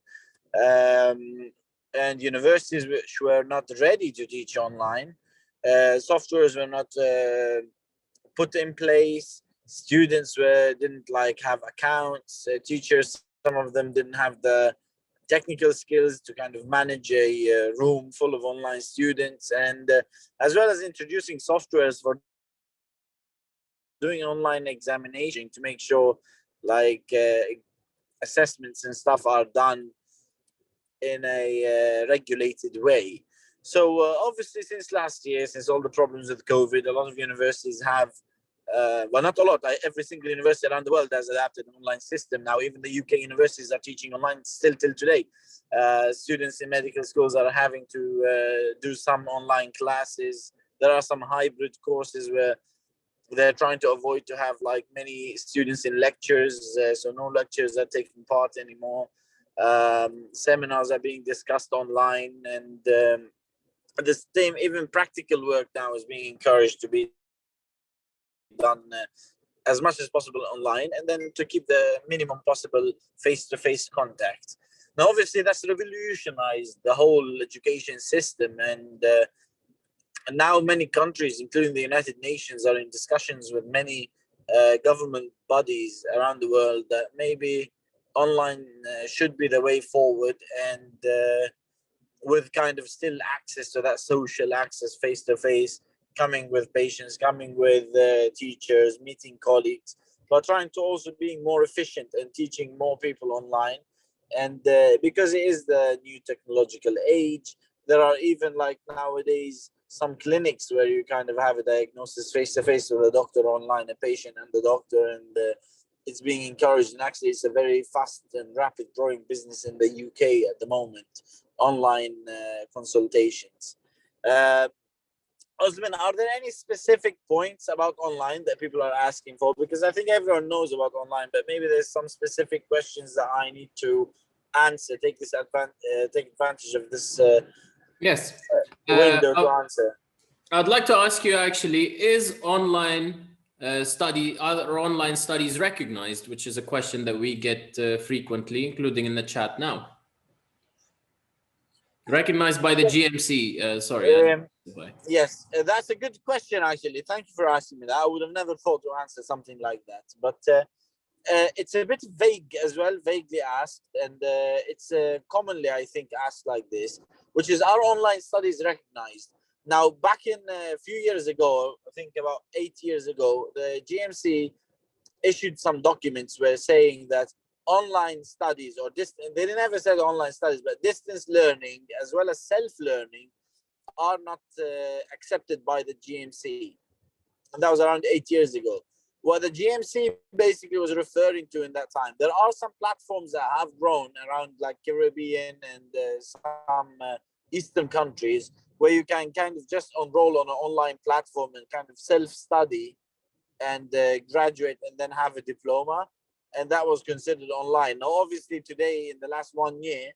Speaker 6: and universities which were not ready to teach online. Softwares were not put in place. Students didn't like have accounts. Teachers, some of them didn't have the technical skills to kind of manage a room full of online students, and as well as introducing softwares for doing online examination to make sure like assessments and stuff are done in a regulated way. So obviously since last year, since all the problems with COVID, a lot of universities have well, not a lot. Every single university around the world has adapted an online system now. Even the UK universities are teaching online still till today. Students in medical schools are having to do some online classes. There are some hybrid courses where they're trying to avoid to have like many students in lectures, so no lectures are taking part anymore. Seminars are being discussed online, and the same, even practical work now is being encouraged to be done as much as possible online, and then to keep the minimum possible face-to-face contact. Now, obviously, that's revolutionized the whole education system, and now many countries, including the United Nations, are in discussions with many government bodies around the world that maybe online should be the way forward, and with kind of still access to that social access face-to-face, coming with patients, coming with teachers, meeting colleagues, but trying to also being more efficient and teaching more people online. And because it is the new technological age, there are even like nowadays some clinics where you kind of have a diagnosis face-to-face with a doctor online, a patient and the doctor, and it's being encouraged. And actually it's a very fast and rapid growing business in the UK at the moment, online consultations. Osman, are there any specific points about online that people are asking for? Because I think everyone knows about online, but maybe there's some specific questions that I need to answer. Take advantage of this
Speaker 1: Yes.
Speaker 6: window to answer.
Speaker 1: I'd like to ask you actually, is online are online studies recognized, which is a question that we get frequently, including in the chat now. Recognized by the GMC, sorry.
Speaker 6: Yes, that's a good question, actually. Thank you for asking me that. I would have never thought to answer something like that. But it's a bit vague as well, vaguely asked. And it's commonly, I think, asked like this, which is, are online studies recognized? Now, back in a few years ago, I think about 8 years ago, the GMC issued some documents where saying that online studies or distance, they never said online studies, but distance learning as well as self-learning are not accepted by the GMC. And that was around 8 years ago. What the GMC basically was referring to in that time, there are some platforms that have grown around like Caribbean and some Eastern countries where you can kind of just enroll on an online platform and kind of self-study and graduate and then have a diploma. And that was considered online. Now, obviously today in the last 1 year,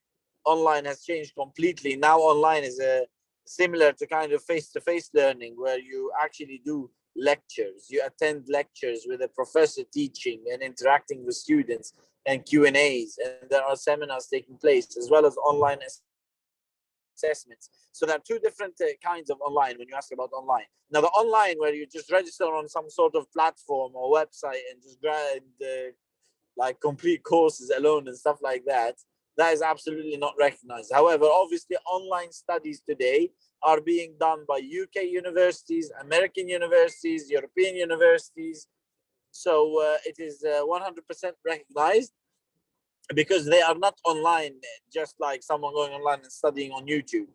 Speaker 6: online has changed completely. Now online is similar to kind of face-to-face learning where you actually do lectures. You attend lectures with a professor teaching and interacting with students and Q&As. And there are seminars taking place as well as online assessments. So there are two different kinds of online when you ask about online. Now the online where you just register on some sort of platform or website and just like complete courses alone and stuff like that, that is absolutely not recognized. However, obviously online studies today are being done by UK universities, American universities, European universities. So it is 100% recognized because they are not online, just like someone going online and studying on YouTube.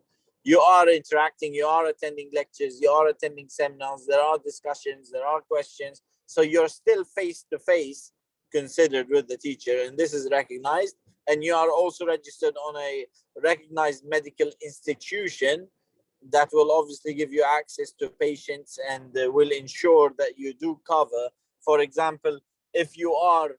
Speaker 6: You are interacting, you are attending lectures, you are attending seminars, there are discussions, there are questions. So you're still face-to-face considered with the teacher, and this is recognized. And you are also registered on a recognized medical institution that will obviously give you access to patients and will ensure that you do cover. For example, if you are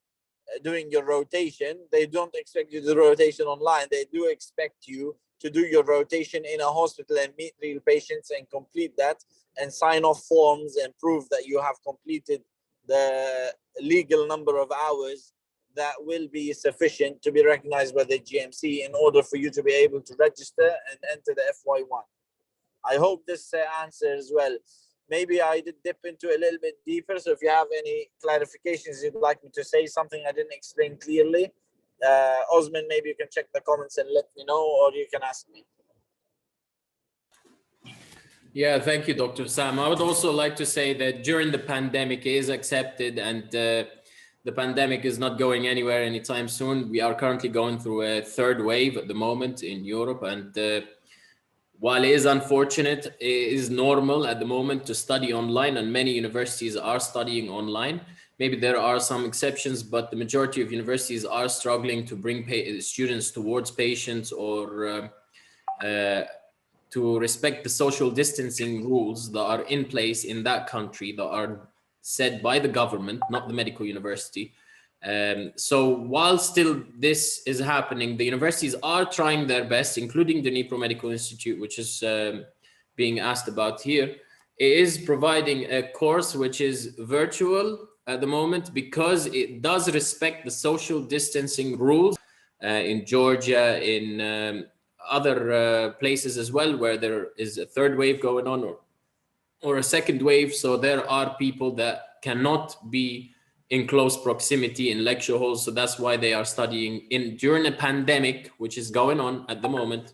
Speaker 6: doing your rotation, they don't expect you to do rotation online. They do expect you to do your rotation in a hospital and meet real patients and complete that and sign off forms and prove that you have completed the legal number of hours that will be sufficient to be recognized by the GMC in order for you to be able to register and enter the FY1. I hope this answers well. Maybe I did dip into a little bit deeper. So if you have any clarifications you'd like me to say, something I didn't explain clearly, Osman, maybe you can check the comments and let me know, or you can ask me.
Speaker 1: Yeah, thank you, Dr. Sam. I would also like to say that during the pandemic it is accepted, and the pandemic is not going anywhere anytime soon. We are currently going through a third wave at the moment in Europe, and while it is unfortunate, it is normal at the moment to study online, and many universities are studying online. Maybe there are some exceptions, but the majority of universities are struggling to bring students towards patients or to respect the social distancing rules that are in place in that country that are set by the government, not the medical university. So while still this is happening, the universities are trying their best, including the Dnipro Medical Institute, which is being asked about here. It is providing a course which is virtual at the moment because it does respect the social distancing rules in Georgia, in other places as well, where there is a third wave going on or a second wave. So there are people that cannot be in close proximity in lecture halls. So that's why they are studying during a pandemic, which is going on at the moment,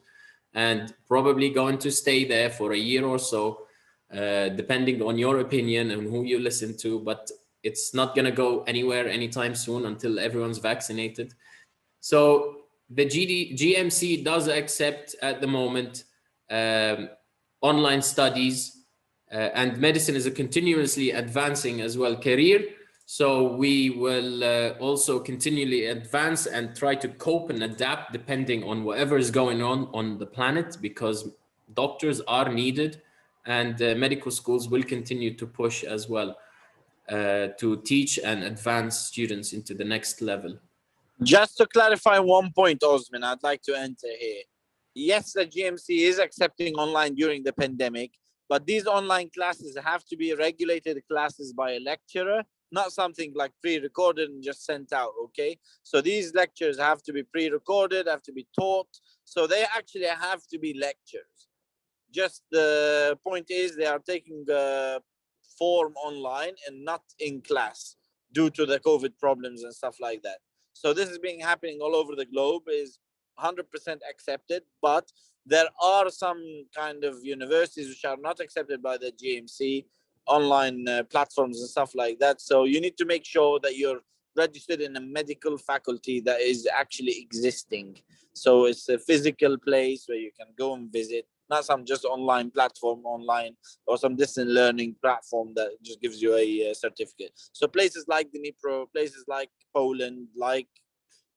Speaker 1: and probably going to stay there for a year or so, depending on your opinion and who you listen to. But it's not going to go anywhere anytime soon until everyone's vaccinated. So the GMC does accept at the moment online studies, and medicine is a continuously advancing as well career. So we will also continually advance and try to cope and adapt depending on whatever is going on the planet, because doctors are needed, and medical schools will continue to push as well to teach and advance students into the next level.
Speaker 6: Just to clarify one point, Osman, I'd like to enter here. Yes, the GMC is accepting online during the pandemic, but these online classes have to be regulated classes by a lecturer, not something like pre-recorded and just sent out, okay? So these lectures have to be pre-recorded, have to be taught. So they actually have to be lectures. Just the point is they are taking form online and not in class due to the COVID problems and stuff like that. So this is happening all over the globe, is 100% accepted, but there are some kind of universities which are not accepted by the GMC, online platforms and stuff like that. So you need to make sure that you're registered in a medical faculty that is actually existing. So it's a physical place where you can go and visit, not some just online platform online or some distant learning platform that just gives you a certificate. So places like Dnipro, places like Poland, like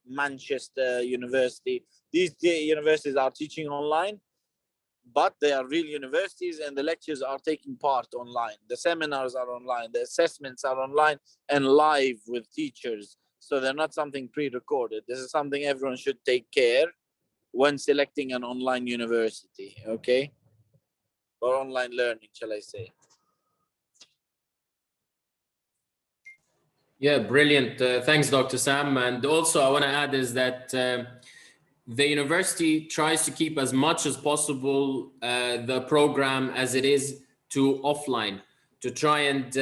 Speaker 6: Manchester University, these universities are teaching online, but they are real universities and the lectures are taking part online. The seminars are online, the assessments are online and live with teachers. So they're not something pre-recorded. This is something everyone should take care when selecting an online university, okay? Or online learning, shall I say.
Speaker 1: Yeah, brilliant. Thanks, Dr. Sam. And also I want to add is that the university tries to keep as much as possible the program as it is to offline, to try and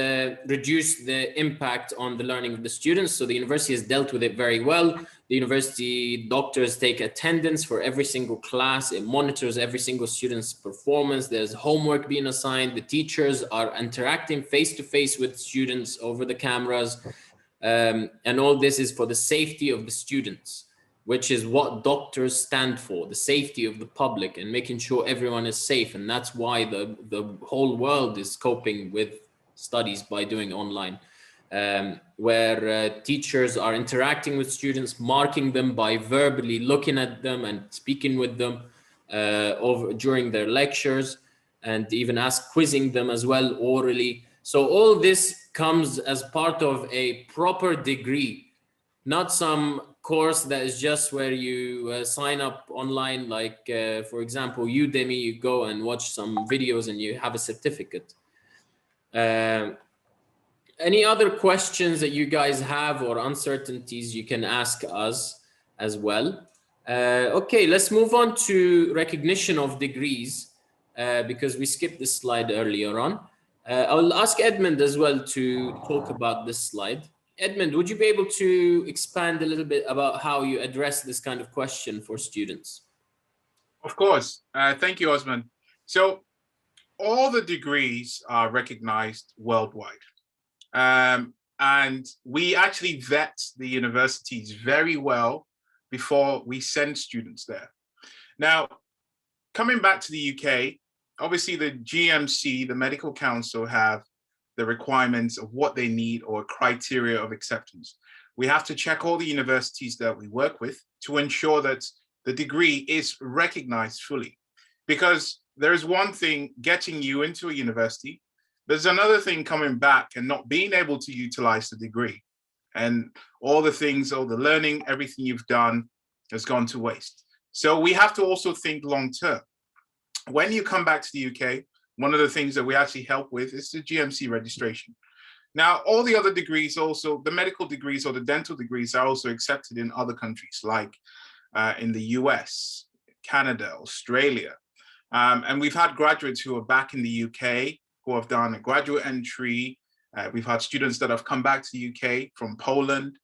Speaker 1: reduce the impact on the learning of the students. So the university has dealt with it very well. The university doctors take attendance for every single class. It monitors every single student's performance. There's homework being assigned. The teachers are interacting face-to-face with students over the cameras. And all this is for the safety of the students, which is what doctors stand for, the safety of the public and making sure everyone is safe. And that's why the whole world is coping with studies by doing online, where teachers are interacting with students, marking them by verbally looking at them and speaking with them during their lectures, and even quizzing them as well orally. So all this comes as part of a proper degree, not some course that is just where you sign up online, like for example, Udemy, you go and watch some videos and you have a certificate. Any other questions that you guys have or uncertainties, you can ask us as well. Okay, let's move on to recognition of degrees because we skipped this slide earlier on. I'll ask Edmund as well to talk about this slide. Edmund, would you be able to expand a little bit about how you address this kind of question for students?
Speaker 2: Of course. Thank you, Osman. So all the degrees are recognized worldwide. And we actually vet the universities very well before we send students there. Now, coming back to the UK, obviously the GMC, the Medical Council, have the requirements of what they need or criteria of acceptance. We have to check all the universities that we work with to ensure that the degree is recognized fully. Because there's one thing getting you into a university, there's another thing coming back and not being able to utilize the degree. And all the things, all the learning, everything you've done has gone to waste. So we have to also think long term. When you come back to the UK, one of the things that we actually help with is the GMC registration. Now, all the other degrees also, the medical degrees or the dental degrees are also accepted in other countries, like in the US, Canada, Australia. And we've had graduates who are back in the UK who have done a graduate entry. We've had students that have come back to the UK from Poland,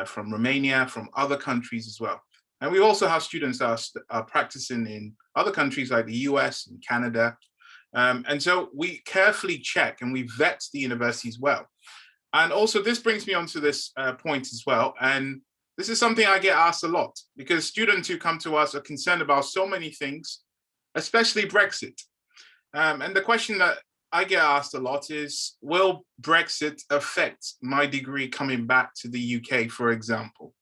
Speaker 2: from Romania, from other countries as well. And we also have students that are practicing in other countries like the US and Canada. And so we carefully check and we vet the universities well. And also this brings me on to this point as well. And this is something I get asked a lot because students who come to us are concerned about so many things, especially Brexit. And the question that I get asked a lot is, will Brexit affect my degree coming back to the UK, for example?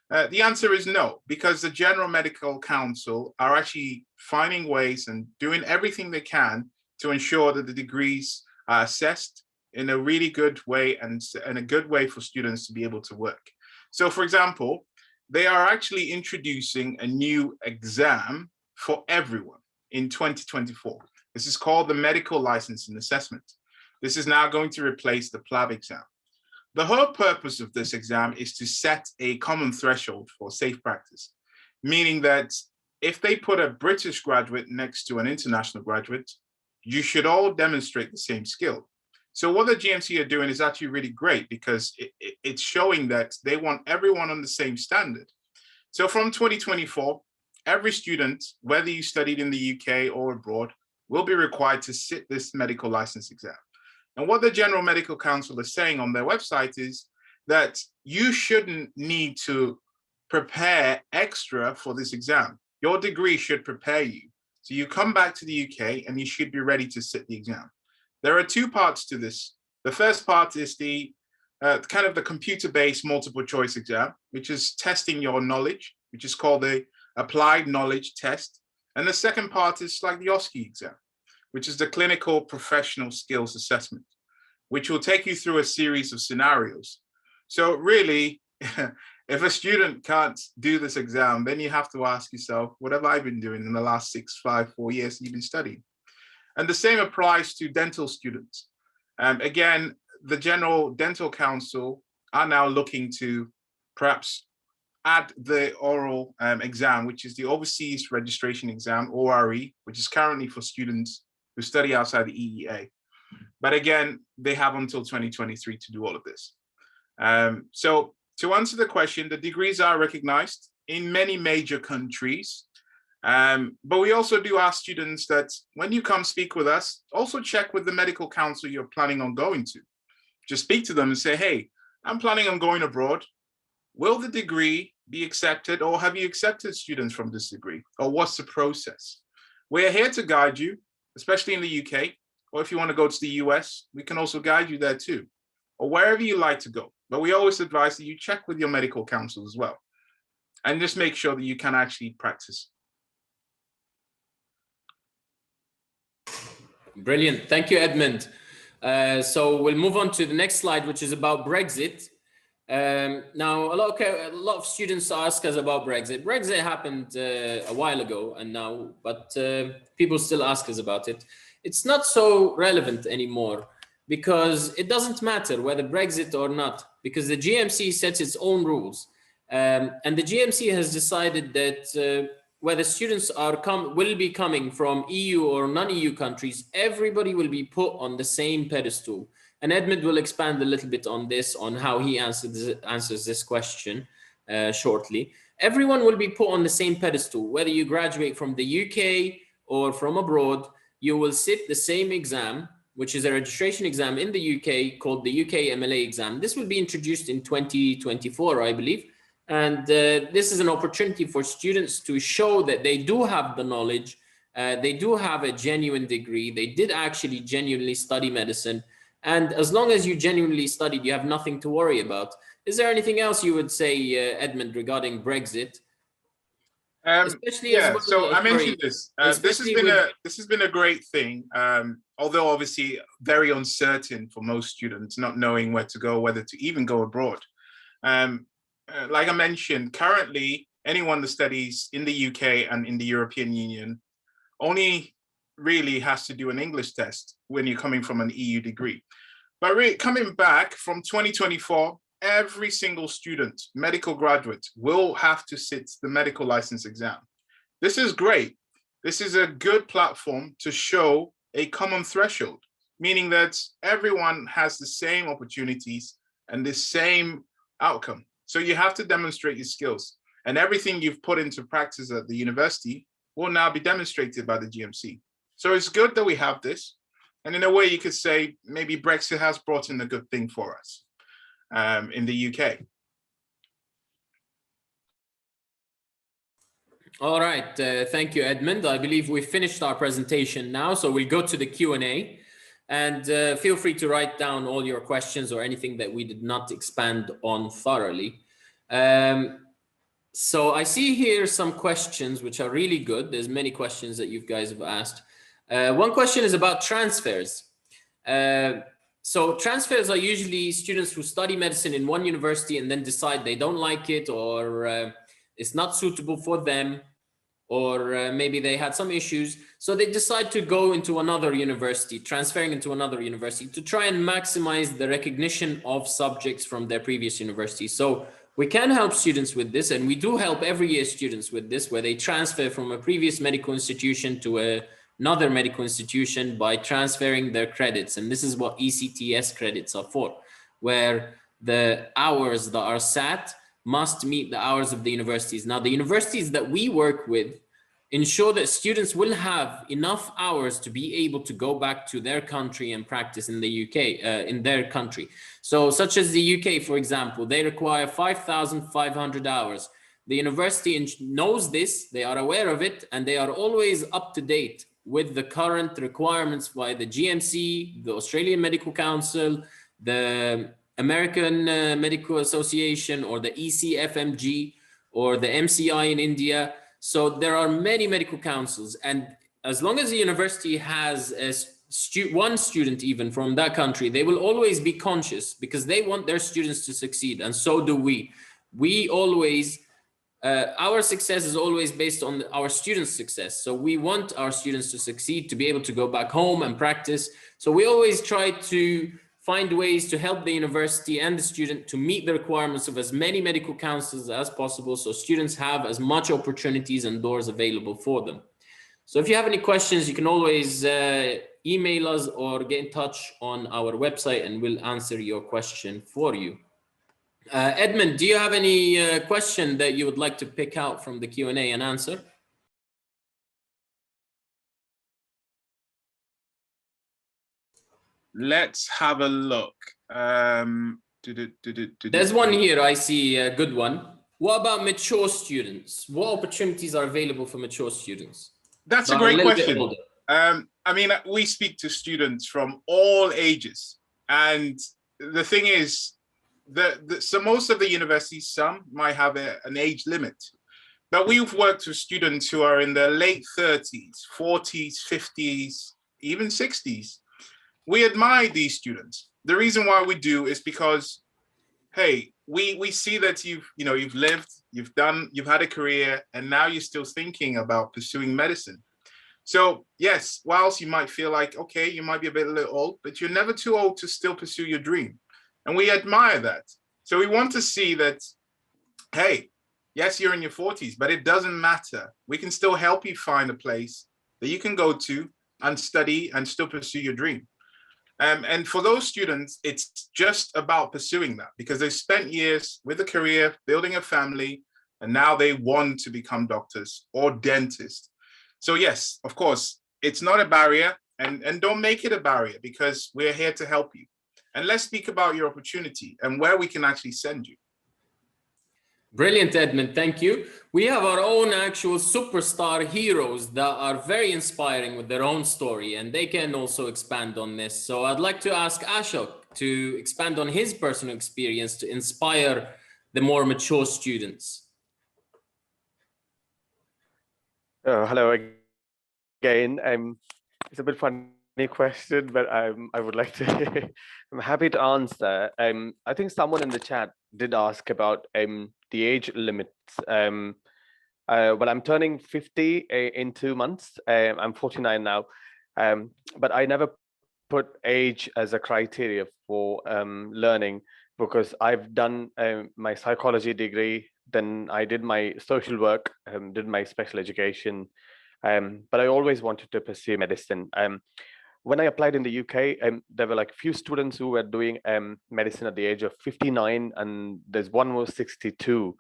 Speaker 2: The answer is no, because the General Medical Council are actually finding ways and doing everything they can to ensure that the degrees are assessed in a really good way and a good way for students to be able to work. So for example, they are actually introducing a new exam for everyone in 2024. This is called the Medical Licensing Assessment. This is now going to replace the PLAB exam. The whole purpose of this exam is to set a common threshold for safe practice, meaning that if they put a British graduate next to an international graduate, you should all demonstrate the same skill. So what the GMC are doing is actually really great because it's showing that they want everyone on the same standard. So from 2024, every student, whether you studied in the UK or abroad, will be required to sit this medical license exam. And what the General Medical Council is saying on their website is that you shouldn't need to prepare extra for this exam. Your degree should prepare you. So you come back to the UK and you should be ready to sit the exam. There are two parts to this. The first part is the kind of the computer-based multiple choice exam, which is testing your knowledge, which is called the Applied Knowledge Test. And the second part is like the OSCE exam, which is the Clinical Professional Skills Assessment, which will take you through a series of scenarios. So really, if a student can't do this exam, then you have to ask yourself, what have I been doing in the last 4 years you've been studying? And the same applies to dental students. Again, the General Dental Council are now looking to perhaps add the oral exam, which is the Overseas Registration Exam, ORE, which is currently for students who study outside the EEA. But again, they have until 2023 to do all of this. So to answer the question, the degrees are recognized in many major countries. But we also do ask students that when you come speak with us, also check with the medical council you're planning on going to. Just speak to them and say, hey, I'm planning on going abroad. Will the degree be accepted, or have you accepted students from this degree? Or what's the process? We're here to guide you, especially in the UK, or if you want to go to the US, we can also guide you there too, or wherever you like to go. But we always advise that you check with your medical council as well, and just make sure that you can actually practice.
Speaker 1: Brilliant. Thank you, Edmund. So we'll move on to the next slide, which is about Brexit. Now, a lot of students ask us about Brexit. Brexit happened a while ago and now, but people still ask us about it. It's not so relevant anymore because it doesn't matter whether Brexit or not, because the GMC sets its own rules. And the GMC has decided that whether students will be coming from EU or non-EU countries, everybody will be put on the same pedestal. And Edmund will expand a little bit on this, on how he answers this question shortly. Everyone will be put on the same pedestal, whether you graduate from the UK or from abroad, you will sit the same exam, which is a registration exam in the UK called the UK MLA exam. This will be introduced in 2024, I believe. And this is an opportunity for students to show that they do have the knowledge, they do have a genuine degree, they did actually genuinely study medicine. And as long as you genuinely studied, you have nothing to worry about. Is there anything else you would say, Edmund, regarding Brexit?
Speaker 2: Especially as well, so I mentioned this. This has been a great thing, although obviously very uncertain for most students, not knowing where to go, whether to even go abroad. Like I mentioned, currently anyone that studies in the UK and in the European Union only really has to do an English test when you're coming from an EU degree. But really coming back from 2024, every single student, medical graduate, will have to sit the medical license exam. This is great. This is a good platform to show a common threshold, meaning that everyone has the same opportunities and the same outcome. So you have to demonstrate your skills, and everything you've put into practice at the university will now be demonstrated by the GMC. So it's good that we have this. And in a way, you could say maybe Brexit has brought in a good thing for us in the UK.
Speaker 1: All right. Thank you, Edmund. I believe we finished our presentation now. So we'll go to the Q&A. And feel free to write down all your questions or anything that we did not expand on thoroughly. So I see here some questions which are really good. There's many questions that you guys have asked. One question is about transfers. So transfers are usually students who study medicine in one university and then decide they don't like it, or it's not suitable for them, or maybe they had some issues. So they decide to go into another university, transferring into another university to try and maximize the recognition of subjects from their previous university. So we can help students with this, and we do help every year students with this, where they transfer from a previous medical institution to another medical institution by transferring their credits. And this is what ECTS credits are for, where the hours that are sat must meet the hours of the universities. Now, the universities that we work with ensure that students will have enough hours to be able to go back to their country and practice in the UK, in their country. So such as the UK, for example, they require 5,500 hours. The university knows this, they are aware of it, and they are always up to date with the current requirements by the GMC, the Australian Medical Council, the American Medical Association, or the ECFMG, or the MCI in India. So there are many medical councils, and as long as the university has one student even from that country, they will always be conscious because they want their students to succeed, and so do we. We always, our success is always based on our students' success. So we want our students to succeed, to be able to go back home and practice. So we always try to find ways to help the university and the student to meet the requirements of as many medical councils as possible, so students have as much opportunities and doors available for them. So if you have any questions, you can always email us or get in touch on our website and we'll answer your question for you. Edmund, do you have any question that you would like to pick out from the Q&A and answer?
Speaker 2: Let's have a look.
Speaker 1: There's one here, I see a good one. What about mature students? What opportunities are available for mature students?
Speaker 2: That's a great question. I mean, we speak to students from all ages. And the thing is, so most of the universities, some might have an age limit. But we've worked with students who are in their late 30s, 40s, 50s, even 60s. We admire these students. The reason why we do is because, hey, we see that you've lived, you've had a career, and now you're still thinking about pursuing medicine. So yes, whilst you might feel like, okay, you might be a little old, but you're never too old to still pursue your dream. And we admire that. So we want to see that, hey, yes, you're in your 40s, but it doesn't matter. We can still help you find a place that you can go to and study and still pursue your dream. And for those students, it's just about pursuing that because they've spent years with a career, building a family, and now they want to become doctors or dentists. So yes, of course, it's not a barrier, and don't make it a barrier because we're here to help you. And let's speak about your opportunity and where we can actually send you.
Speaker 1: Brilliant, Edmund. Thank you. We have our own actual superstar heroes that are very inspiring with their own story, and they can also expand on this. So I'd like to ask Ashok to expand on his personal experience to inspire the more mature students.
Speaker 9: Hello again. It's a bit funny question, but I would like to. I'm happy to answer. I think someone in the chat did ask about the age limits. Well, I'm turning 50 in 2 months. I'm 49 now, but I never put age as a criteria for learning because I've done my psychology degree, then I did my social work, did my special education, but I always wanted to pursue medicine. When I applied in the UK, there were like few students who were doing medicine at the age of 59, and there's one who was 62.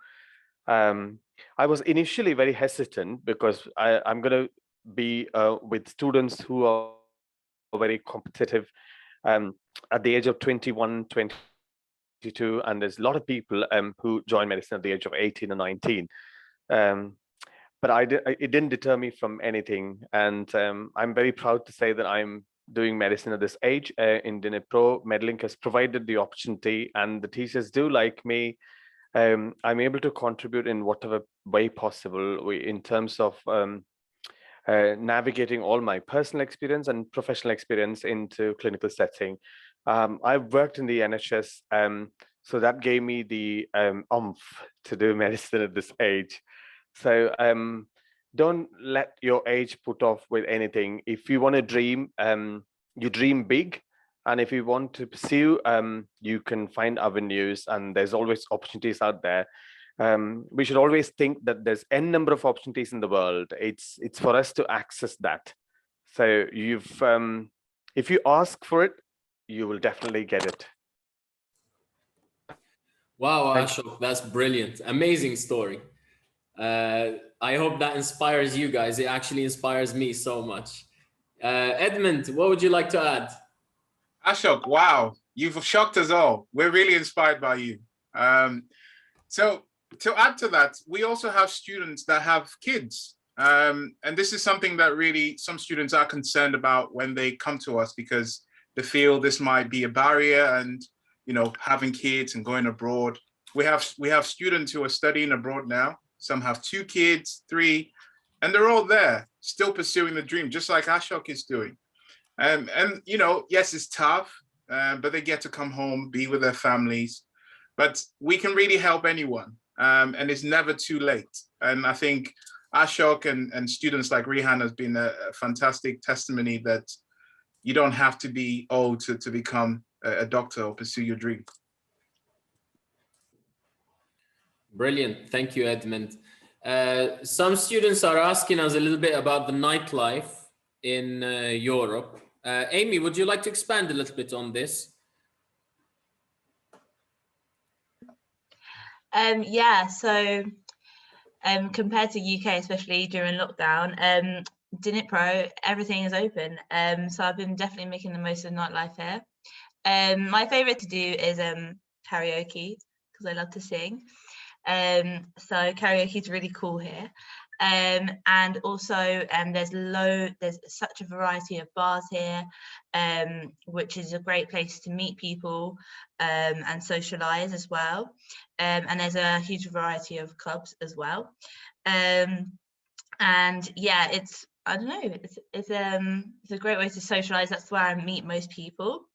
Speaker 9: I was initially very hesitant because I'm going to be with students who are very competitive at the age of 21, 22, and there's a lot of people who join medicine at the age of 18 or 19. But it didn't deter me from anything, and I'm very proud to say that I'm doing medicine at this age in Dnipro. Medlink has provided the opportunity, and the teachers do like me. I'm able to contribute in whatever way possible in terms of navigating all my personal experience and professional experience into clinical setting. I've worked in the NHS, so that gave me the oomph to do medicine at this age. So don't let your age put off with anything. If you want to dream, you dream big. And if you want to pursue, you can find avenues, and there's always opportunities out there. We should always think that there's n number of opportunities in the world. It's for us to access that. So if you ask for it, you will definitely get it.
Speaker 1: Wow, Ashok, that's brilliant. Amazing story. I hope that inspires you guys. It actually inspires me so much. Edmund, what would you like to add?
Speaker 2: Ashok, wow, you've shocked us all. We're really inspired by you. So to add to that, we also have students that have kids. And this is something that really some students are concerned about when they come to us, because they feel this might be a barrier, and having kids and going abroad. We have students who are studying abroad now. Some have 2 kids, 3, and they're all there, still pursuing the dream, just like Ashok is doing. And yes, it's tough, but they get to come home, be with their families. But we can really help anyone, and it's never too late. And I think Ashok and students like Rehan has been a fantastic testimony that you don't have to be old to become a doctor or pursue your dream.
Speaker 1: Brilliant. Thank you, Edmund. Some students are asking us a little bit about the nightlife in Europe. Amy, would you like to expand a little bit on this?
Speaker 10: Yeah, so compared to UK, especially during lockdown, Dentistry, everything is open. So I've been definitely making the most of nightlife here. My favorite to do is karaoke, because I love to sing. So karaoke is really cool here. And also there's such a variety of bars here, which is a great place to meet people and socialize as well. And there's a huge variety of clubs as well. And yeah, I don't know, it's a great way to socialize. That's where I meet most people.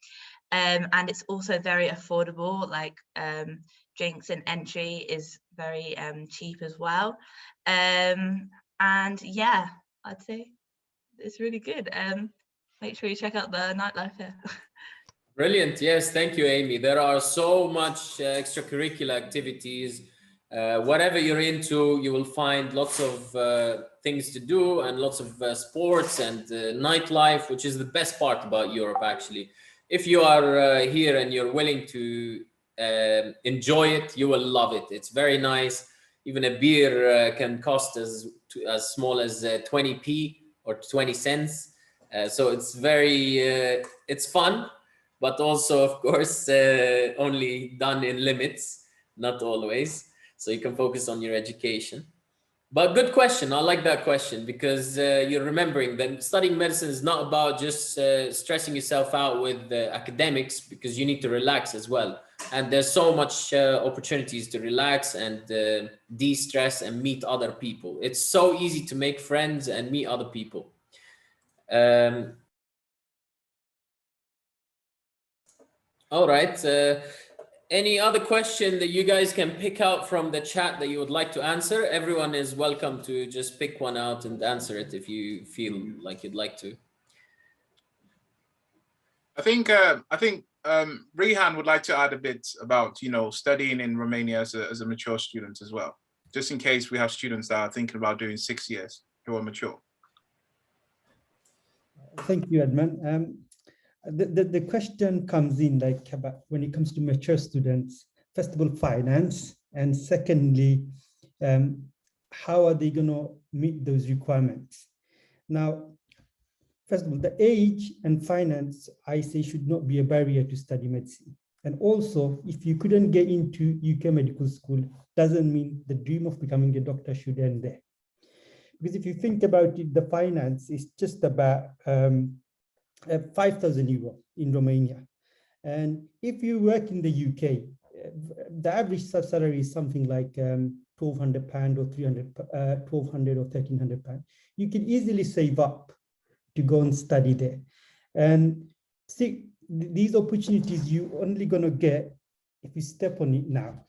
Speaker 10: And it's also very affordable, like drinks and entry is very cheap as well. And yeah, I'd say it's really good. Make sure you check out the nightlife here.
Speaker 1: Brilliant. Yes, thank you, Amy. There are so much extracurricular activities. Whatever you're into, you will find lots of things to do and lots of sports and nightlife, which is the best part about Europe, actually. If you are here and you're willing to enjoy it, you will love it. It's very nice. Even a beer can cost as small as 20p or 20 cents. So it's it's fun, but also, of course, only done in limits, not always. So you can focus on your education. But good question. I like that question, because you're remembering that studying medicine is not about just stressing yourself out with academics, because you need to relax as well. And there's so much opportunities to relax and de-stress and meet other people. It's so easy to make friends and meet other people. All right. Any other question that you guys can pick out from the chat that you would like to answer? Everyone is welcome to just pick one out and answer it if you feel like you'd like to.
Speaker 2: I think Rehan would like to add a bit about studying in Romania as a mature student as well, just in case we have students that are thinking about doing 6 years who are mature.
Speaker 4: Thank you, Edmund. The question comes in like about when it comes to mature students, first of all, finance, and secondly, how are they going to meet those requirements? Now, first of all, the age and finance, I say, should not be a barrier to study medicine. And also, if you couldn't get into UK medical school, doesn't mean the dream of becoming a doctor should end there. Because if you think about it, the finance is just about 5,000 euro in Romania. And if you work in the UK, the average salary is something like £1,200 or £1,200 or £1,300. You can easily save up to go and study there. And see, these opportunities you're only going to get if you step on it now.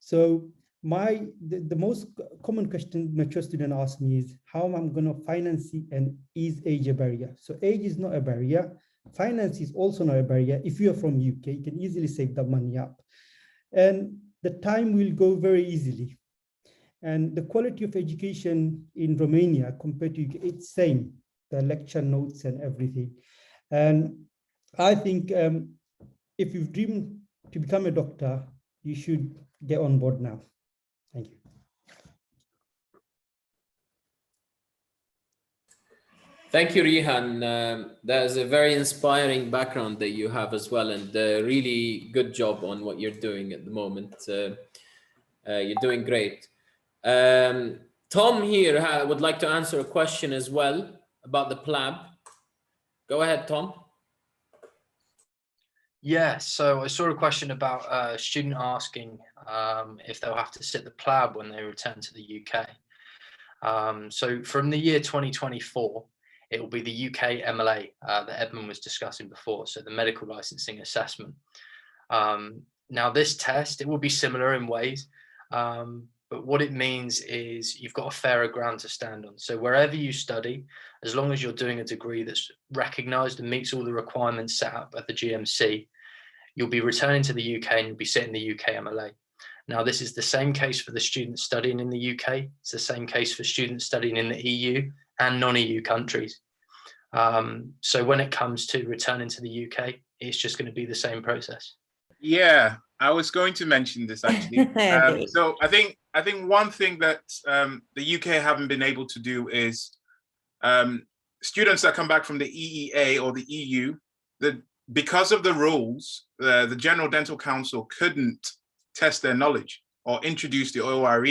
Speaker 4: So the most common question mature student asks me is how am I going to finance it, and is age a barrier? So age is not a barrier. Finance is also not a barrier. If you are from UK, you can easily save that money up. And the time will go very easily. And the quality of education in Romania compared to UK, it's same, the lecture notes and everything. And I think if you've dreamed to become a doctor, you should get on board now. Thank you.
Speaker 1: Thank you, Rihan. That is a very inspiring background that you have as well, and really good job on what you're doing at the moment. You're doing great. Tom here would like to answer a question as well about the PLAB. Go ahead, Tom.
Speaker 7: Yeah, so I saw a question about a student asking if they'll have to sit the PLAB when they return to the UK. So from the year 2024, it will be the UK MLA that Edmund was discussing before, so the medical licensing assessment. Now this test, it will be similar in ways, but what it means is you've got a fairer ground to stand on. So wherever you study, as long as you're doing a degree that's recognised and meets all the requirements set up at the GMC, you'll be returning to the UK and you'll be sitting the UK MLA. Now, this is the same case for the students studying in the UK. It's the same case for students studying in the EU and non-EU countries. So when it comes to returning to the UK, it's just going to be the same process.
Speaker 2: Yeah, I was going to mention this actually. So I think one thing that the UK haven't been able to do is students that come back from the EEA or the EU, because of the rules, the General Dental Council couldn't test their knowledge or introduce the ORE.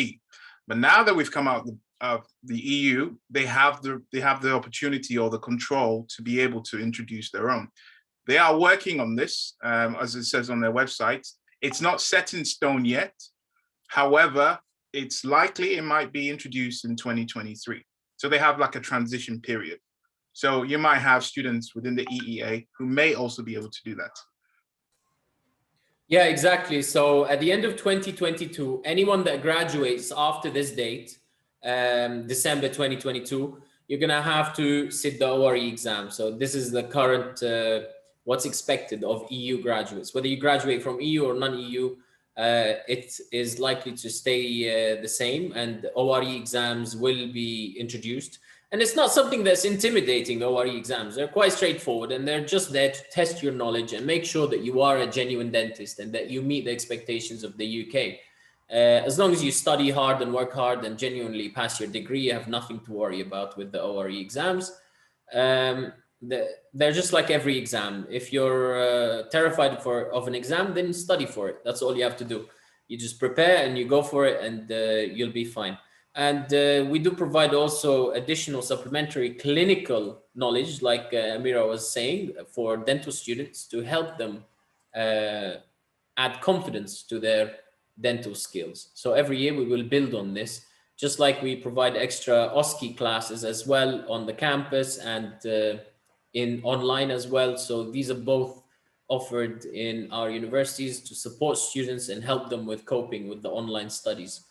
Speaker 2: But now that we've come out of the EU, they have the opportunity or the control to be able to introduce their own. They are working on this, as it says on their website. It's not set in stone yet. However, it's likely it might be introduced in 2023. So they have like a transition period. So you might have students within the EEA who may also be able to do that.
Speaker 1: Yeah, exactly. So at the end of 2022, anyone that graduates after this date, December 2022, you're going to have to sit the ORE exam. So this is the current, what's expected of EU graduates. Whether you graduate from EU or non-EU, it is likely to stay the same, and ORE exams will be introduced. And it's not something that's intimidating, the ORE exams. They're quite straightforward, and they're just there to test your knowledge and make sure that you are a genuine dentist and that you meet the expectations of the UK. As long as you study hard and work hard and genuinely pass your degree, you have nothing to worry about with the ORE exams. They're just like every exam. If you're terrified of an exam, then study for it. That's all you have to do. You just prepare and you go for it, and you'll be fine. And we do provide also additional supplementary clinical knowledge, like Amira was saying, for dental students to help them add confidence to their dental skills. So every year we will build on this, just like we provide extra OSCE classes as well on the campus and in online as well. So these are both offered in our universities to support students and help them with coping with the online studies.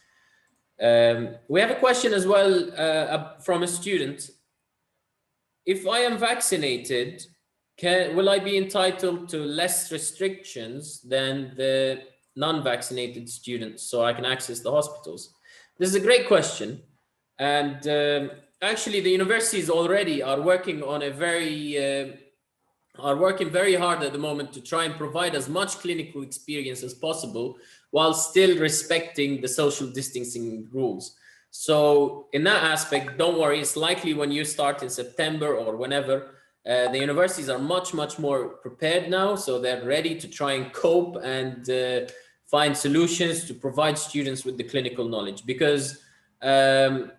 Speaker 1: We have a question as well from a student. If I am vaccinated, will I be entitled to less restrictions than the non-vaccinated students so I can access the hospitals? This is a great question. And actually the universities already are working on working very hard at the moment to try and provide as much clinical experience as possible while still respecting the social distancing rules. So in that aspect, don't worry, it's likely when you start in September or whenever, the universities are much more prepared now. So they're ready to try and cope and find solutions to provide students with the clinical knowledge, because the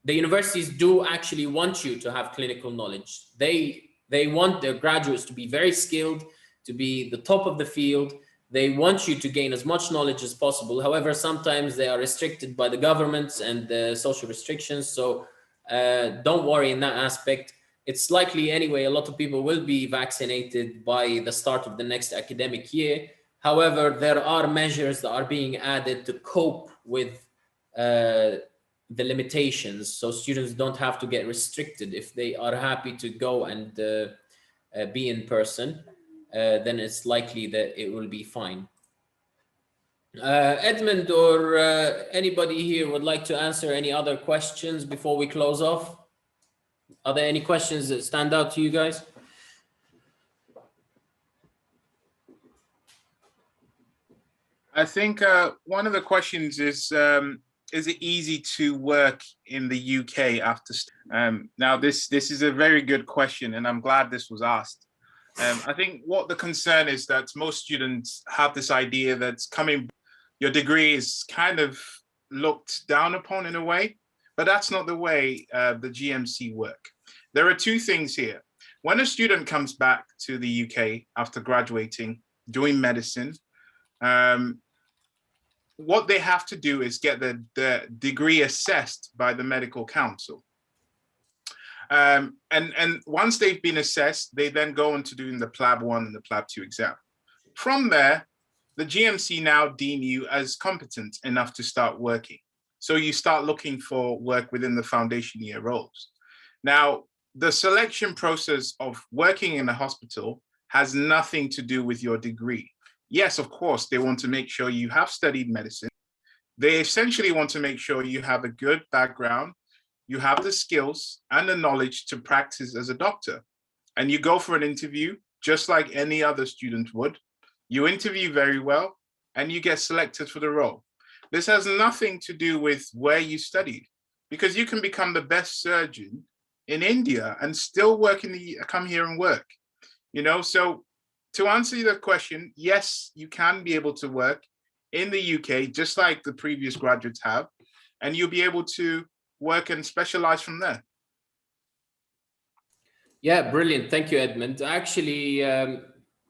Speaker 1: universities do actually want you to have clinical knowledge. They want their graduates to be very skilled, to be the top of the field. They want you to gain as much knowledge as possible. However, sometimes they are restricted by the governments and the social restrictions. So don't worry in that aspect. It's likely anyway, a lot of people will be vaccinated by the start of the next academic year. However, there are measures that are being added to cope with the limitations, so students don't have to get restricted. If they are happy to go and be in person, then it's likely that it will be fine. Edmund or anybody here would like to answer any other questions before we close off? Are there any questions that stand out to you guys?
Speaker 2: I think one of the questions is is it easy to work in the UK after? Now, this is a very good question, and I'm glad this was asked. I think what the concern is that most students have this idea that your degree is kind of looked down upon in a way, but that's not the way the GMC work. There are two things here. When a student comes back to the UK after graduating, doing medicine, what they have to do is get the degree assessed by the medical council. And once they've been assessed, they then go on to doing the PLAB 1 and the PLAB 2 exam. From there, the GMC now deem you as competent enough to start working. So you start looking for work within the foundation year roles. Now, the selection process of working in a hospital has nothing to do with your degree. Yes, of course, they want to make sure you have studied medicine. They essentially want to make sure you have a good background, you have the skills and the knowledge to practice as a doctor. And you go for an interview just like any other student would. You interview very well and you get selected for the role. This has nothing to do with where you studied, because you can become the best surgeon in India and still come here and work. So to answer the question, yes, you can be able to work in the UK, just like the previous graduates have, and you'll be able to work and specialize from there.
Speaker 1: Yeah, brilliant. Thank you, Edmund. Actually,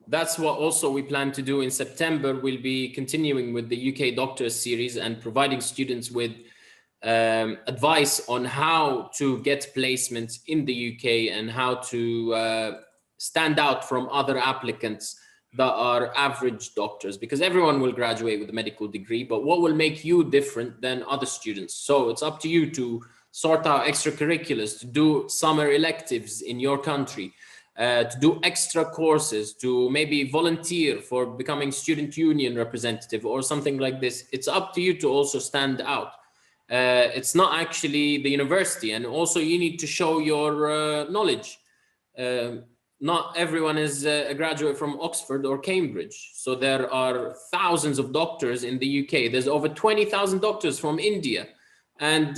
Speaker 1: that's what also we plan to do in September. We'll be continuing with the UK Doctors series and providing students with advice on how to get placements in the UK and how to stand out from other applicants that are average doctors, because everyone will graduate with a medical degree, but what will make you different than other students? So it's up to you to sort out extracurriculars, to do summer electives in your country, to do extra courses, to maybe volunteer for becoming student union representative or something like this. It's up to you to also stand out. It's not actually the university, and also you need to show your knowledge. Not everyone is a graduate from Oxford or Cambridge. So there are thousands of doctors in the UK. There's over 20,000 doctors from India. And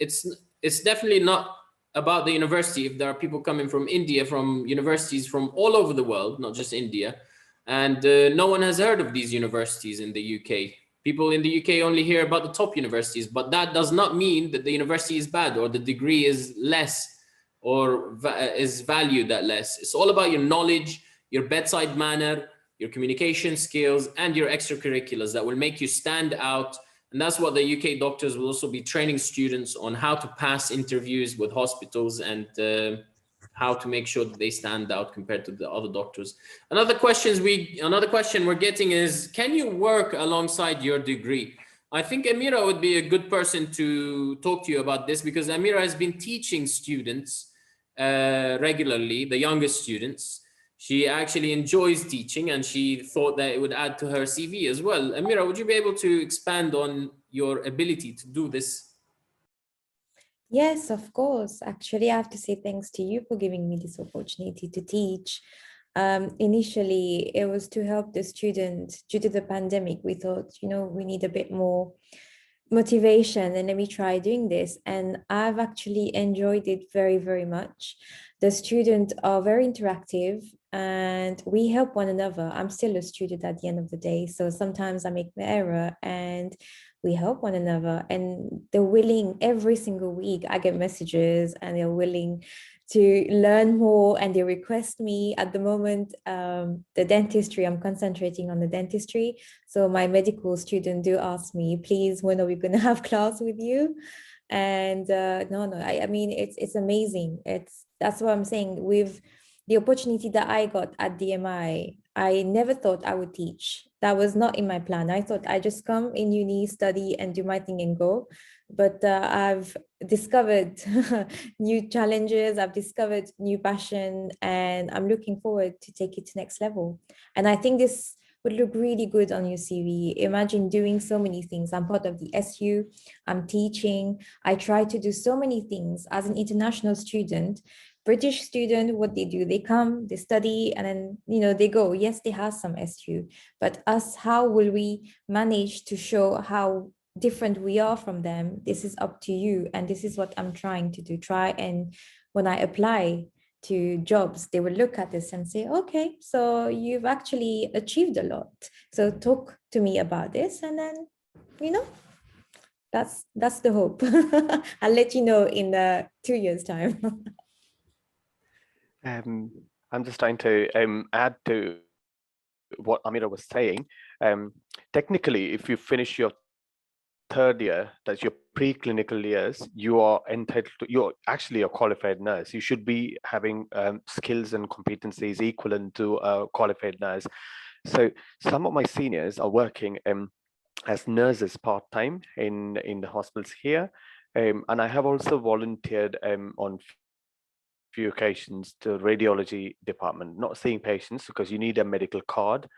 Speaker 1: it's definitely not about the university. If there are people coming from India, from universities from all over the world, not just India, and no one has heard of these universities in the UK. People in the UK only hear about the top universities, but that does not mean that the university is bad or the degree is less or is valued at less. It's all about your knowledge, your bedside manner, your communication skills, and your extracurriculars that will make you stand out. And that's what the UK doctors will also be training students on, how to pass interviews with hospitals and how to make sure that they stand out compared to the other doctors. Another question we're getting is, can you work alongside your degree? I think Amira would be a good person to talk to you about this, because Amira has been teaching students regularly, the youngest students. She actually enjoys teaching and she thought that it would add to her CV as well. Amira, would you be able to expand on your ability to do this?
Speaker 11: Yes, of course. Actually, I have to say thanks to you for giving me this opportunity to teach. Initially, it was to help the students due to the pandemic. We thought, we need a bit more motivation and let me try doing this. And I've actually enjoyed it very, very much. The students are very interactive and we help one another. I'm still a student at the end of the day. So sometimes I make an error and we help one another, and they're willing. Every single week I get messages and they're willing to learn more, and they request me. At the moment, the dentistry, I'm concentrating on the dentistry. So my medical student do ask me, please, when are we going to have class with you? And I mean, it's amazing. That's what I'm saying. With the opportunity that I got at DMI, I never thought I would teach. That was not in my plan. I thought I just come in uni, study and do my thing and go. But I've discovered new challenges. I've discovered new passion, and I'm looking forward to take it to next level. And I think this would look really good on your CV. Imagine doing so many things. I'm part of the SU, I'm teaching. I try to do so many things as an international student. British student, what they do, they come, they study, and then, they go. Yes, they have some SU, but us, how will we manage to show how different we are from them, this is up to you. And this is what I'm trying to do. Try, and when I apply to jobs, they will look at this and say, okay, so you've actually achieved a lot. So talk to me about this. And then, you know, that's the hope. I'll let you know in 2 years' time.
Speaker 9: I'm just trying to add to what Amira was saying. Technically, if you finish your third year, that's your preclinical years, you are entitled to, you're actually a qualified nurse. You should be having skills and competencies equivalent to a qualified nurse. So some of my seniors are working as nurses part-time in the hospitals here. And I have also volunteered on few occasions to radiology department, not seeing patients because you need a medical card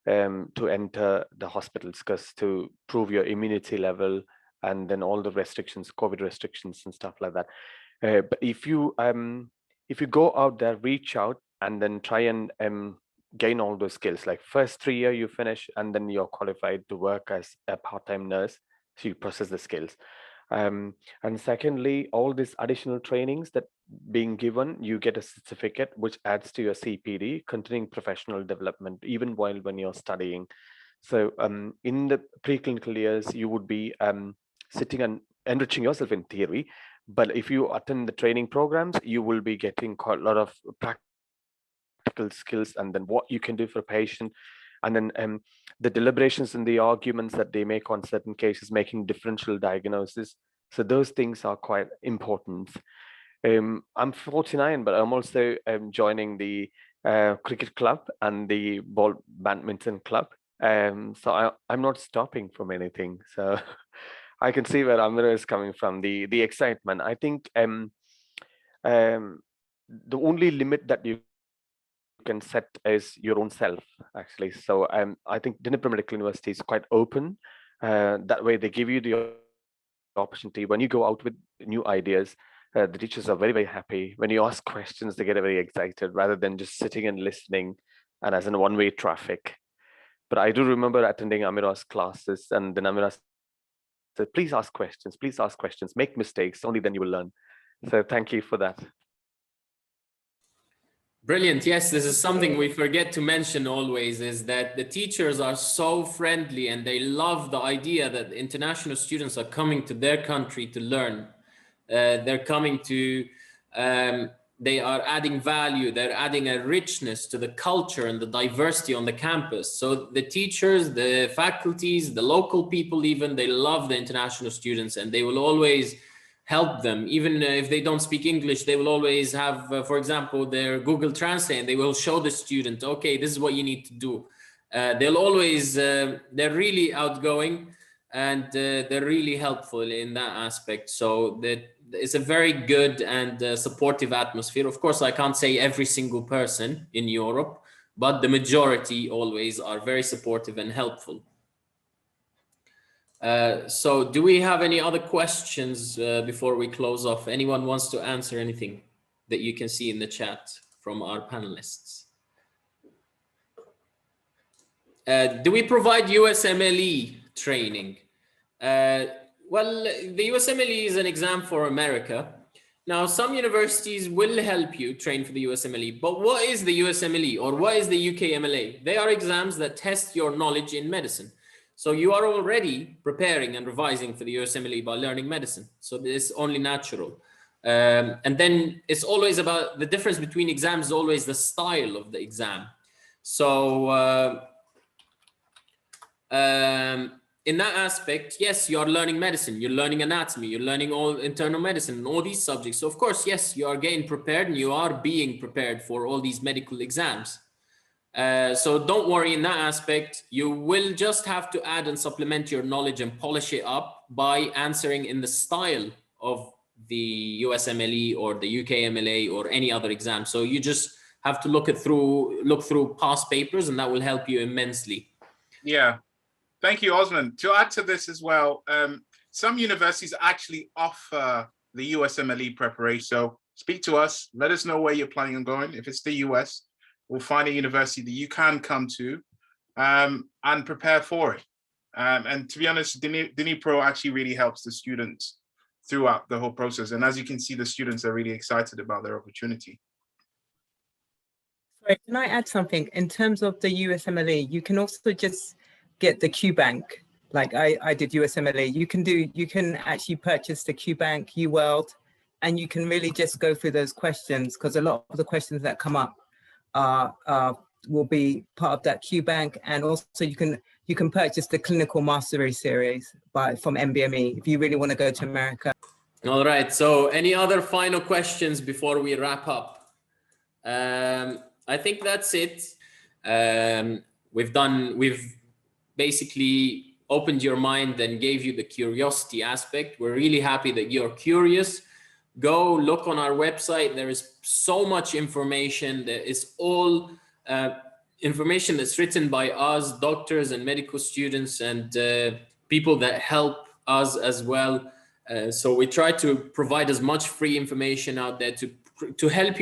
Speaker 9: to enter the hospitals, because to prove your immunity level and then all the restrictions, COVID restrictions and stuff like that. But if you go out there, reach out and then try and gain all those skills, like first 3 year you finish and then you're qualified to work as a part-time nurse, so you process the skills. And secondly, all these additional trainings that being given, you get a certificate which adds to your CPD, continuing professional development, even when you're studying. So in the preclinical years, you would be sitting and enriching yourself in theory, but if you attend the training programs, you will be getting quite a lot of practical skills, and then what you can do for a patient, and then the deliberations and the arguments that they make on certain cases, making differential diagnosis. So those things are quite important. I'm 49, but I'm also joining the cricket club and the ball badminton club. So I'm not stopping from anything. So I can see where Amira is coming from, the excitement. I think the only limit that you can set is your own self, actually. So I think Dnipro Medical University is quite open. That way they give you the opportunity. When you go out with new ideas, the teachers are very, very happy. When you ask questions, they get very excited rather than just sitting and listening and as in one-way traffic. But I do remember attending Amira's classes, and then Amira said, please ask questions, make mistakes, only then you will learn. So thank you for that.
Speaker 1: Brilliant. Yes, this is something we forget to mention always, is that the teachers are so friendly and they love the idea that international students are coming to their country to learn. They're coming to, they are adding value, they're adding a richness to the culture and the diversity on the campus. So the teachers, the faculties, the local people even, they love the international students, and they will always help them. Even if they don't speak English, they will always have, for example, their Google Translate, and they will show the student, okay, this is what you need to do. They'll always, they're really outgoing, and they're really helpful in that aspect. So that it's a very good and supportive atmosphere. Of course, I can't say every single person in Europe, but the majority always are very supportive and helpful. So do we have any other questions before we close off? Anyone wants to answer anything that you can see in the chat from our panelists? Do we provide USMLE training? Well, the USMLE is an exam for America. Now, some universities will help you train for the USMLE, but what is the USMLE or what is the UKMLA? They are exams that test your knowledge in medicine. So you are already preparing and revising for the USMLE by learning medicine. So this is only natural. And then it's always about the difference between exams is always the style of the exam. So in that aspect, yes, you are learning medicine, you're learning anatomy, you're learning all internal medicine and all these subjects. So of course, yes, you are getting prepared and you are being prepared for all these medical exams. So don't worry in that aspect. You will just have to add and supplement your knowledge and polish it up by answering in the style of the USMLE or the UKMLA or any other exam. So you just have to look through past papers, and that will help you immensely.
Speaker 2: Yeah. Thank you, Osman. To add to this as well, some universities actually offer the USMLE preparation. So speak to us, let us know where you're planning on going. If it's the US, we'll find a university that you can come to and prepare for it. And to be honest, DiniPro actually really helps the students throughout the whole process. And as you can see, the students are really excited about their opportunity.
Speaker 8: Sorry, can I add something? In terms of the USMLE, you can also just get the QBank. Like I did USMLE. You can actually purchase the QBank, UWorld, and you can really just go through those questions, because a lot of the questions that come up will be part of that QBank. And also you can purchase the clinical mastery series from MBME if you really want to go to America.
Speaker 1: All right. So any other final questions before we wrap up? I think that's it. We've basically opened your mind and gave you the curiosity aspect. We're really happy that you're curious. Go look on our website. There is so much information. There is all information that's written by us, doctors and medical students, and people that help us as well. So we try to provide as much free information out there to help you